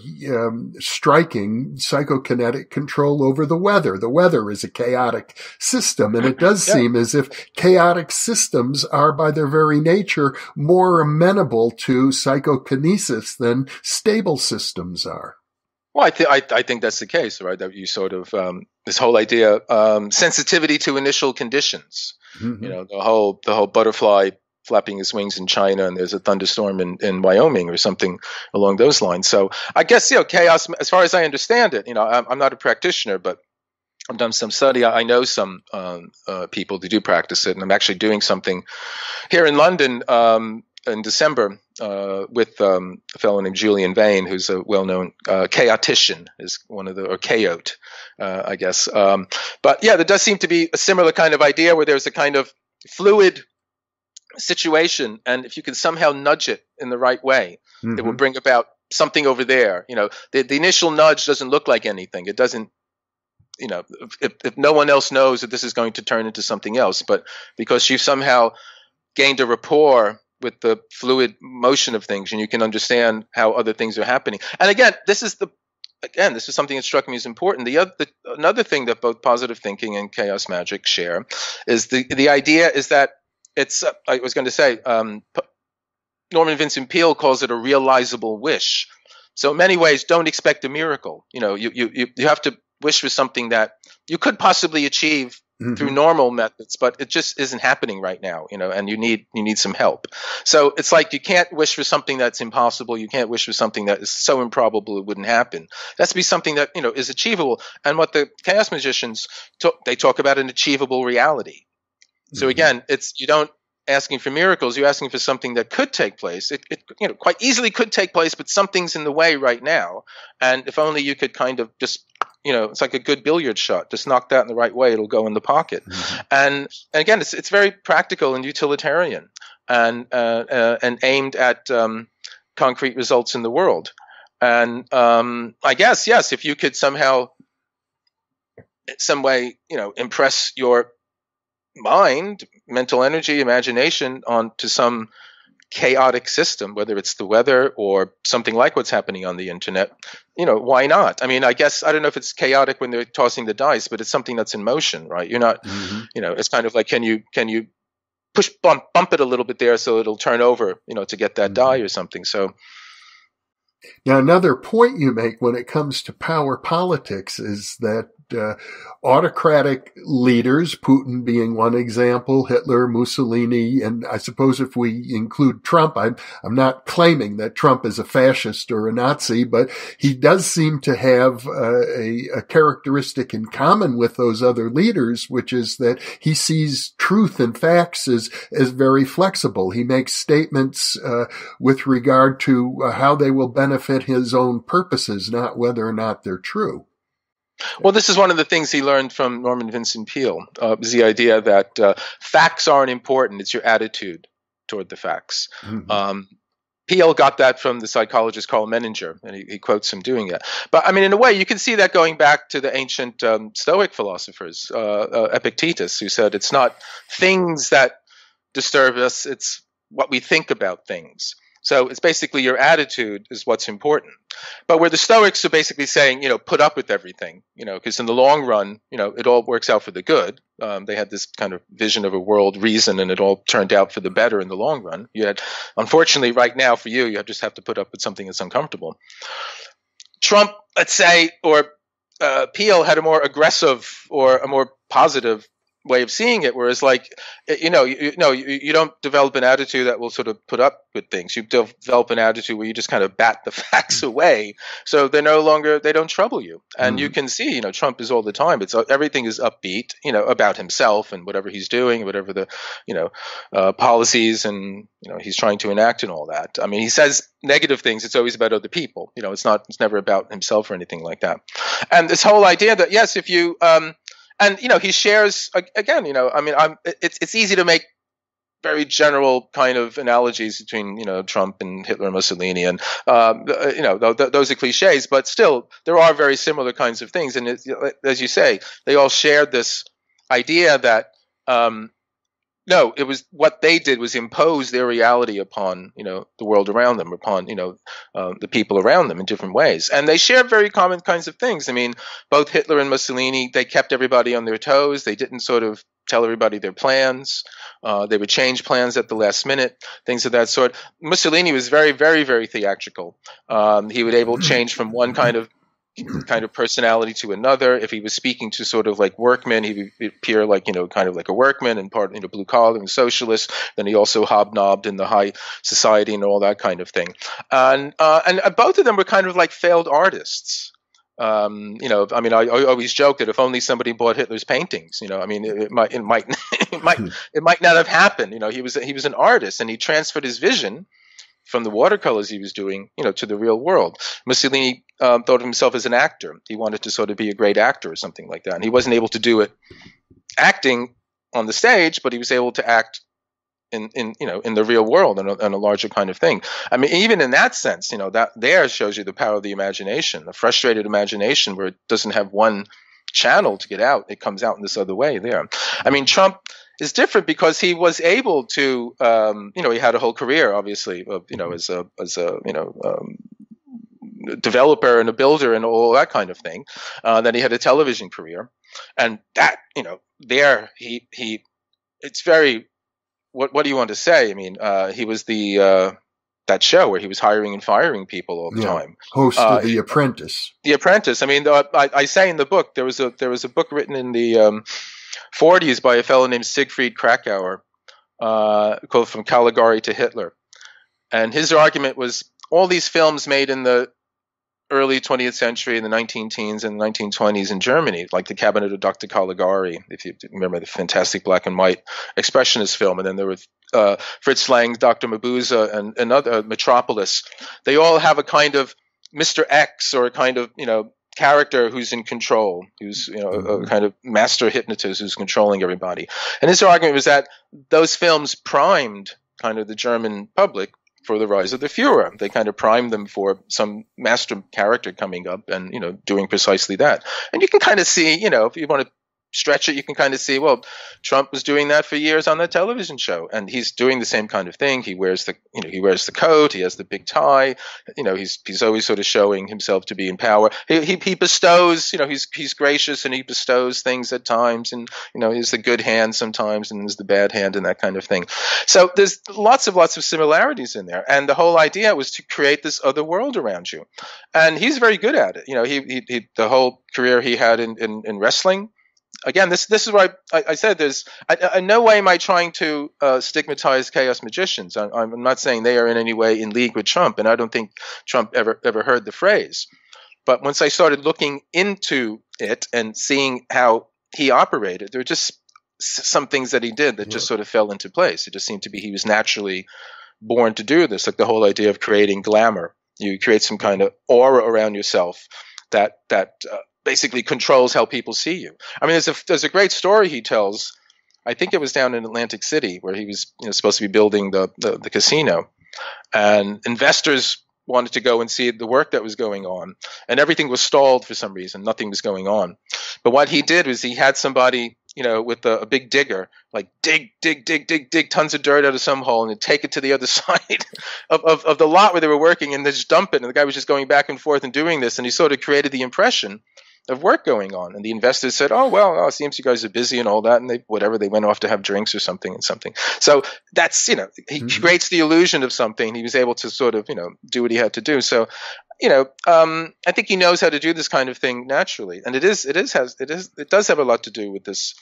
striking psychokinetic control over the weather. The weather is a chaotic system, and it does seem as if chaotic systems are, by their very nature, more amenable to psychokinesis than stable systems are. Well, I think that's the case, right? That you sort of this whole idea sensitivity to initial conditions. Mm-hmm. The whole butterfly flapping his wings in China and there's a thunderstorm in Wyoming or something along those lines. So I guess, chaos, as far as I understand it, I'm not a practitioner, but I've done some study. I know some people who do practice it, and I'm actually doing something here in London in December with a fellow named Julian Vane, who's a well-known chaotician, is one of the, or chaot, I guess. But yeah, there does seem to be a similar kind of idea where there's a kind of fluid situation, and if you can somehow nudge it in the right way, it will bring about something over there. The initial nudge doesn't look like anything. It doesn't. If no one else knows that this is going to turn into something else, but because you've somehow gained a rapport with the fluid motion of things, and you can understand how other things are happening. And again, this is something that struck me as important. Another thing that both positive thinking and chaos magic share is the idea is that it's. I was going to say, Norman Vincent Peale calls it a realizable wish. So in many ways, don't expect a miracle. You have to wish for something that you could possibly achieve through normal methods, but it just isn't happening right now, and you need some help. So it's like you can't wish for something that's impossible. You can't wish for something that is so improbable it wouldn't happen. It has to be something that, is achievable. And what the chaos magicians they talk about an achievable reality. So again, you don't asking for miracles, you're asking for something that could take place. It quite easily could take place, but something's in the way right now. And if only you could kind of just, it's like a good billiard shot. Just knock that in the right way, it'll go in the pocket. And again, it's very practical and utilitarian, and aimed at concrete results in the world. And I guess, yes, if you could somehow, some way, impress your mind, mental energy, imagination onto some chaotic system, whether it's the weather or something like what's happening on the internet, why not? I mean, I guess, I don't know if it's chaotic when they're tossing the dice, but it's something that's in motion, right? You're not, it's kind of like, can you push, bump it a little bit there so it'll turn over, to get that die or something. So. Now, another point you make when it comes to power politics is that autocratic leaders, Putin being one example, Hitler, Mussolini, and I suppose if we include Trump, I'm not claiming that Trump is a fascist or a Nazi, but he does seem to have a characteristic in common with those other leaders, which is that he sees truth and facts as very flexible. He makes statements with regard to how they will benefit his own purposes, not whether or not they're true. Well, this is one of the things he learned from Norman Vincent Peale, is the idea that facts aren't important. It's your attitude toward the facts. Peale got that from the psychologist Karl Menninger, and he quotes him doing it. But, I mean, in a way, you can see that going back to the ancient Stoic philosophers, Epictetus, who said it's not things that disturb us, it's what we think about things. So it's basically your attitude is what's important. But where the Stoics are basically saying, put up with everything, because in the long run, it all works out for the good. They had this kind of vision of a world reason, and it all turned out for the better in the long run. Unfortunately, right now for you just have to put up with something that's uncomfortable. Trump, let's say, or Peale had a more aggressive or a more positive way of seeing it, whereas you don't develop an attitude that will sort of put up with things. You develop an attitude where you just kind of bat the facts away, so they don't trouble you. And you can see, Trump is all the time. Everything is upbeat, about himself and whatever he's doing, whatever the policies and he's trying to enact and all that. I mean, he says negative things. It's always about other people. It's never about himself or anything like that. And this whole idea that yes, if you and he shares again. It's easy to make very general kind of analogies between Trump and Hitler and Mussolini, and those are cliches, but still there are very similar kinds of things. And as you say, they all shared this idea that no, it was what they did was impose their reality upon the world around them, upon the people around them in different ways, and they shared very common kinds of things. I mean, both Hitler and Mussolini, they kept everybody on their toes. They didn't sort of tell everybody their plans. They would change plans at the last minute, things of that sort. Mussolini was very, very, very theatrical. He would able to change from one kind of kind of personality to another. If he was speaking to sort of like workmen, he would appear like, kind of like a workman and part, blue collar and socialist. Then he also hobnobbed in the high society and all that kind of thing. And both of them were kind of like failed artists. I always joke that if only somebody bought Hitler's paintings, it might not have happened. He was an artist, and he transferred his vision from the watercolors he was doing, to the real world. Mussolini thought of himself as an actor. He wanted to sort of be a great actor or something like that, and he wasn't able to do it acting on the stage, but he was able to act in the real world and a larger kind of thing. I mean, even in that sense, that there shows you the power of the imagination, a frustrated imagination where it doesn't have one channel to get out. It comes out in this other way there. I mean, Trump is different because he was able to, he had a whole career, obviously, as a developer and a builder and all that kind of thing. Then he had a television career, and that, there it's very. What do you want to say? I mean, he was that show where he was hiring and firing people all the time. Host of The Apprentice. The Apprentice. I mean, I say in the book there was a book written in the 40s by a fellow named Siegfried Krakauer called From Caligari to Hitler, and his argument was all these films made in the early 20th century in the 19-teens and 1920s in Germany, like The Cabinet of Dr. Caligari, if you remember the fantastic black and white expressionist film, and then there were Fritz Lang's Dr. Mabuse and other Metropolis. They all have a kind of Mr. X or a kind of character who's in control, who's a kind of master hypnotist who's controlling everybody. And his argument was that those films primed kind of the German public for the rise of the Führer. They kind of primed them for some master character coming up and, doing precisely that. And you can kind of see, if you want to stretch it, you can kind of see, well, Trump was doing that for years on that television show, and he's doing the same kind of thing. He wears the coat, he has the big tie, he's always sort of showing himself to be in power. He bestows, he's gracious and he bestows things at times, and he's the good hand sometimes and he's the bad hand and that kind of thing. So there's lots of similarities in there, and the whole idea was to create this other world around you, and he's very good at it. He the whole career he had in wrestling. Again, this is why I said there's in no way am I trying to stigmatize chaos magicians. I'm not saying they are in any way in league with Trump, and I don't think Trump ever heard the phrase. But once I started looking into it and seeing how he operated, there were just some things that he did that just sort of fell into place. It just seemed to be he was naturally born to do this, like the whole idea of creating glamour. You create some kind of aura around yourself that basically controls how people see you. I mean, there's a great story he tells. I think it was down in Atlantic City where he was supposed to be building the casino, and investors wanted to go and see the work that was going on, and everything was stalled for some reason. Nothing was going on. But what he did was he had somebody, with a big digger, like dig tons of dirt out of some hole and then take it to the other side of the lot where they were working and then just dump it. And the guy was just going back and forth and doing this, and he sort of created the impression of work going on. And the investors said, it seems you guys are busy and all that. And they went off to have drinks or something. So that's, he creates the illusion of something. He was able to sort of, do what he had to do. So, I think he knows how to do this kind of thing naturally. And it does have a lot to do with this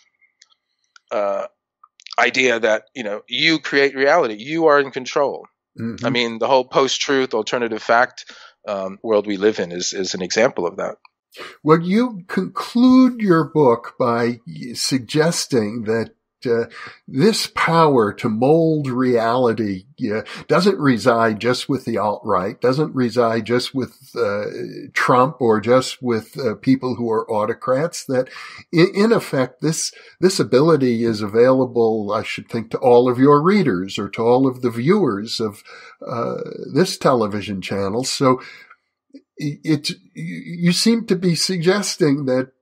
idea that, you create reality. You are in control. Mm-hmm. I mean, the whole post-truth, alternative fact world we live in is an example of that. Well, you conclude your book by suggesting that this power to mold reality doesn't reside just with the alt-right, doesn't reside just with Trump or just with people who are autocrats, that in effect this ability is available, I should think, to all of your readers or to all of the viewers of this television channel. So you seem to be suggesting that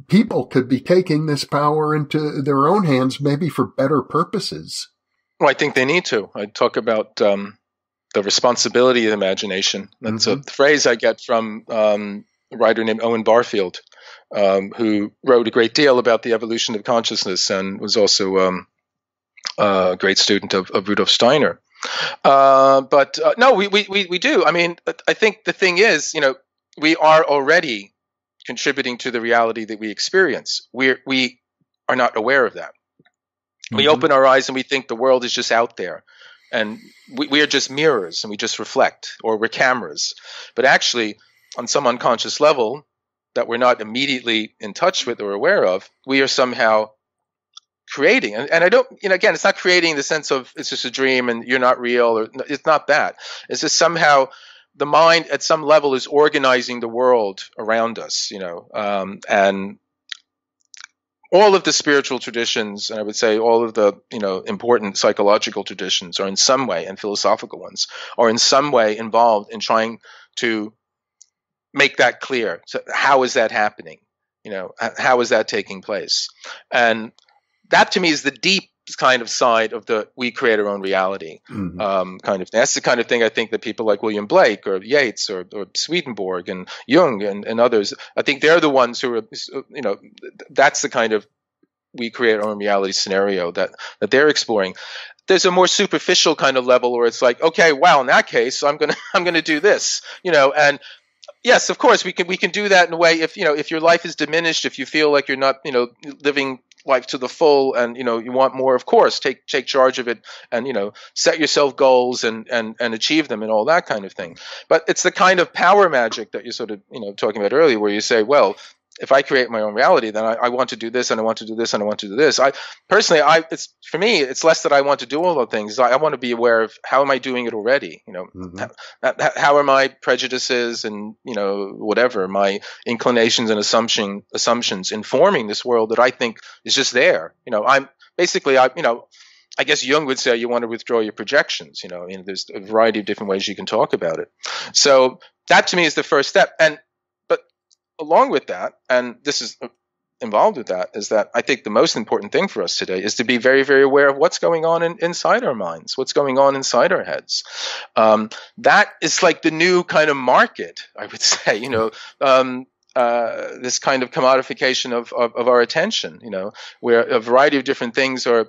people could be taking this power into their own hands, maybe for better purposes. Well, I think they need to. I talk about the responsibility of imagination. That's a phrase I get from a writer named Owen Barfield, who wrote a great deal about the evolution of consciousness and was also a great student of Rudolf Steiner. No, we do. I mean, I think the thing is, we are already contributing to the reality that we experience. We are not aware of that. We open our eyes and we think the world is just out there, and we are just mirrors and we just reflect, or we're cameras. But actually, on some unconscious level that we're not immediately in touch with or aware of, we are somehow creating. And I don't, again, it's not creating in the sense of it's just a dream and you're not real, or it's not that. It's just somehow the mind at some level is organizing the world around us, and all of the spiritual traditions, and I would say all of the, important psychological traditions are in some way, and philosophical ones, are in some way involved in trying to make that clear. So how is that happening? How is that taking place? And that to me is the deep kind of side of the we create our own reality kind of thing. That's the kind of thing I think that people like William Blake or Yeats or Swedenborg and Jung and others, I think they're the ones who are, that's the kind of we create our own reality scenario that they're exploring. There's a more superficial kind of level where it's like, okay, well, in that case, I'm gonna do this, and yes, of course, we can do that in a way. If if your life is diminished, if you feel like you're not living life to the full, and you want more, of course, take charge of it, and set yourself goals and achieve them and all that kind of thing. But it's the kind of power magic that you're sort of talking about earlier, where you say, well, if I create my own reality, then I want to do this, and I want to do this, and I want to do this. I personally, for me, it's less that I want to do all those things. I want to be aware of how am I doing it already. How are my prejudices and whatever my inclinations and assumptions informing this world that I think is just there. I'm basically I guess Jung would say you want to withdraw your projections. There's a variety of different ways you can talk about it. So that to me is the first step. Along with that, and this is involved with that, is that I think the most important thing for us today is to be very, very aware of what's going on inside our minds, what's going on inside our heads. That is like the new kind of market, I would say, this kind of commodification of our attention, where a variety of different things are,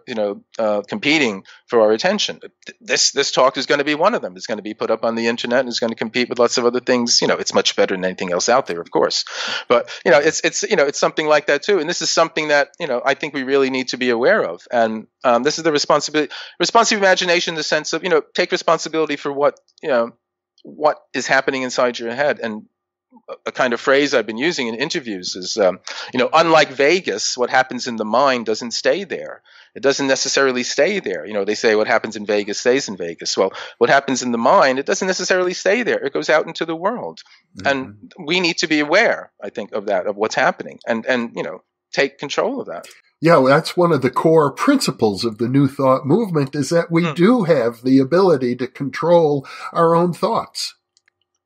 competing for our attention. This talk is going to be one of them. It's going to be put up on the internet and it's going to compete with lots of other things. It's much better than anything else out there, of course. But, it's something like that too. And this is something that, I think we really need to be aware of. And this is the responsive imagination in the sense of, take responsibility for what is happening inside your head. And a kind of phrase I've been using in interviews is, unlike Vegas, what happens in the mind doesn't stay there. It doesn't necessarily stay there. They say what happens in Vegas stays in Vegas. Well, what happens in the mind, it doesn't necessarily stay there. It goes out into the world. And we need to be aware, I think, of that, of what's happening and take control of that. Yeah, well, that's one of the core principles of the New Thought movement, is that we do have the ability to control our own thoughts.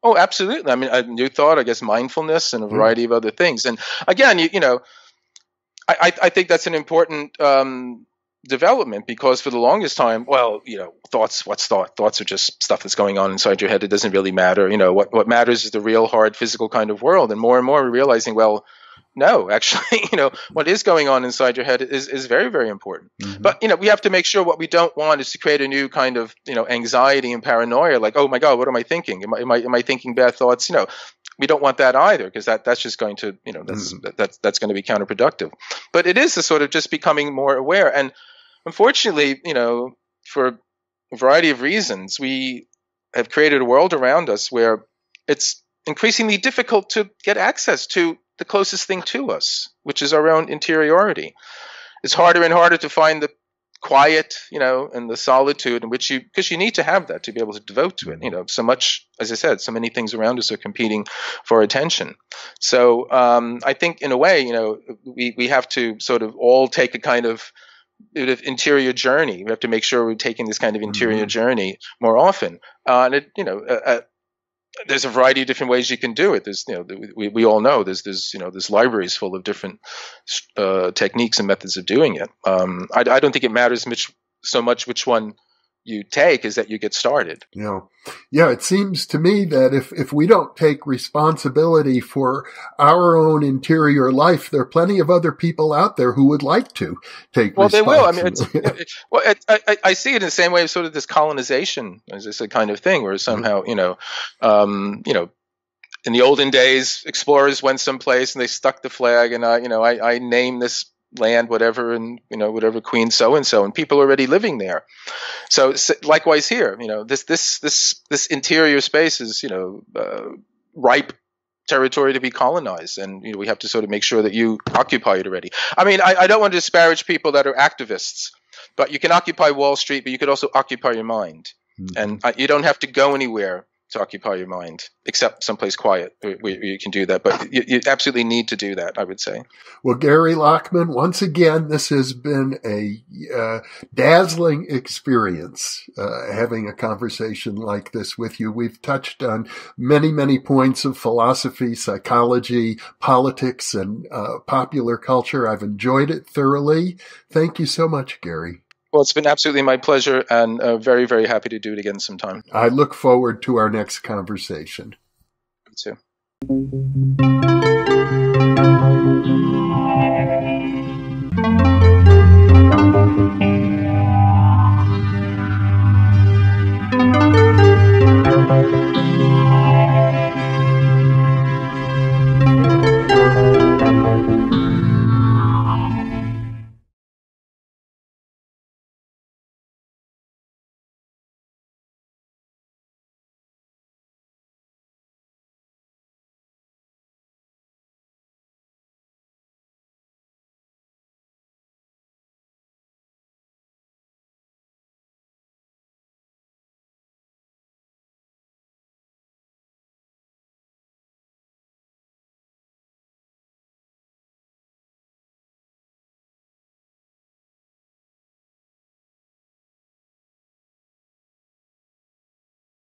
Oh, absolutely. I mean, New Thought, I guess, mindfulness, and a variety of other things. And again, I think that's an important development, because for the longest time, well, thoughts. What's thought? Thoughts are just stuff that's going on inside your head. It doesn't really matter. What matters is the real, hard, physical kind of world. And more we're realizing, well, no, actually, what is going on inside your head is very, very important. But, we have to make sure what we don't want is to create a new kind of, anxiety and paranoia, like, oh my God, what am I thinking? Am I thinking bad thoughts? We don't want that either, because that's just going to, that's going to be counterproductive. But it is a sort of just becoming more aware. And unfortunately, for a variety of reasons, we have created a world around us where it's increasingly difficult to get access to the closest thing to us, which is our own interiority. It's harder and harder to find the quiet, and the solitude in which because you need to have that to be able to devote to it. So much, as I said, so many things around us are competing for attention. So I think in a way, we have to sort of all take a kind of interior journey. We have to make sure we're taking this kind of interior journey more often. And it, there's a variety of different ways you can do it. There's, we all know there's libraries full of different techniques and methods of doing it. I don't think it matters so much which one you take, is that you get started. Yeah, it seems to me that if we don't take responsibility for our own interior life, there are plenty of other people out there who would like to take responsibility. They will. I mean, I see it in the same way as sort of this colonization, as this kind of thing, where somehow, in the olden days, explorers went someplace and they stuck the flag, and I named this land whatever, and whatever Queen so and so, and people are already living there. So likewise here, this interior space is ripe territory to be colonized, and we have to sort of make sure that you occupy it already. I mean, I don't want to disparage people that are activists, but you can occupy Wall Street, but you could also occupy your mind, and you don't have to go anywhere to occupy your mind, except someplace quiet where you can do that. But you absolutely need to do that, I would say. Well, Gary Lachman, once again, this has been a dazzling experience, having a conversation like this with you. We've touched on many, many points of philosophy, psychology, politics, and popular culture. I've enjoyed it thoroughly. Thank you so much, Gary. Well, it's been absolutely my pleasure, and very, very happy to do it again sometime. I look forward to our next conversation. Me too.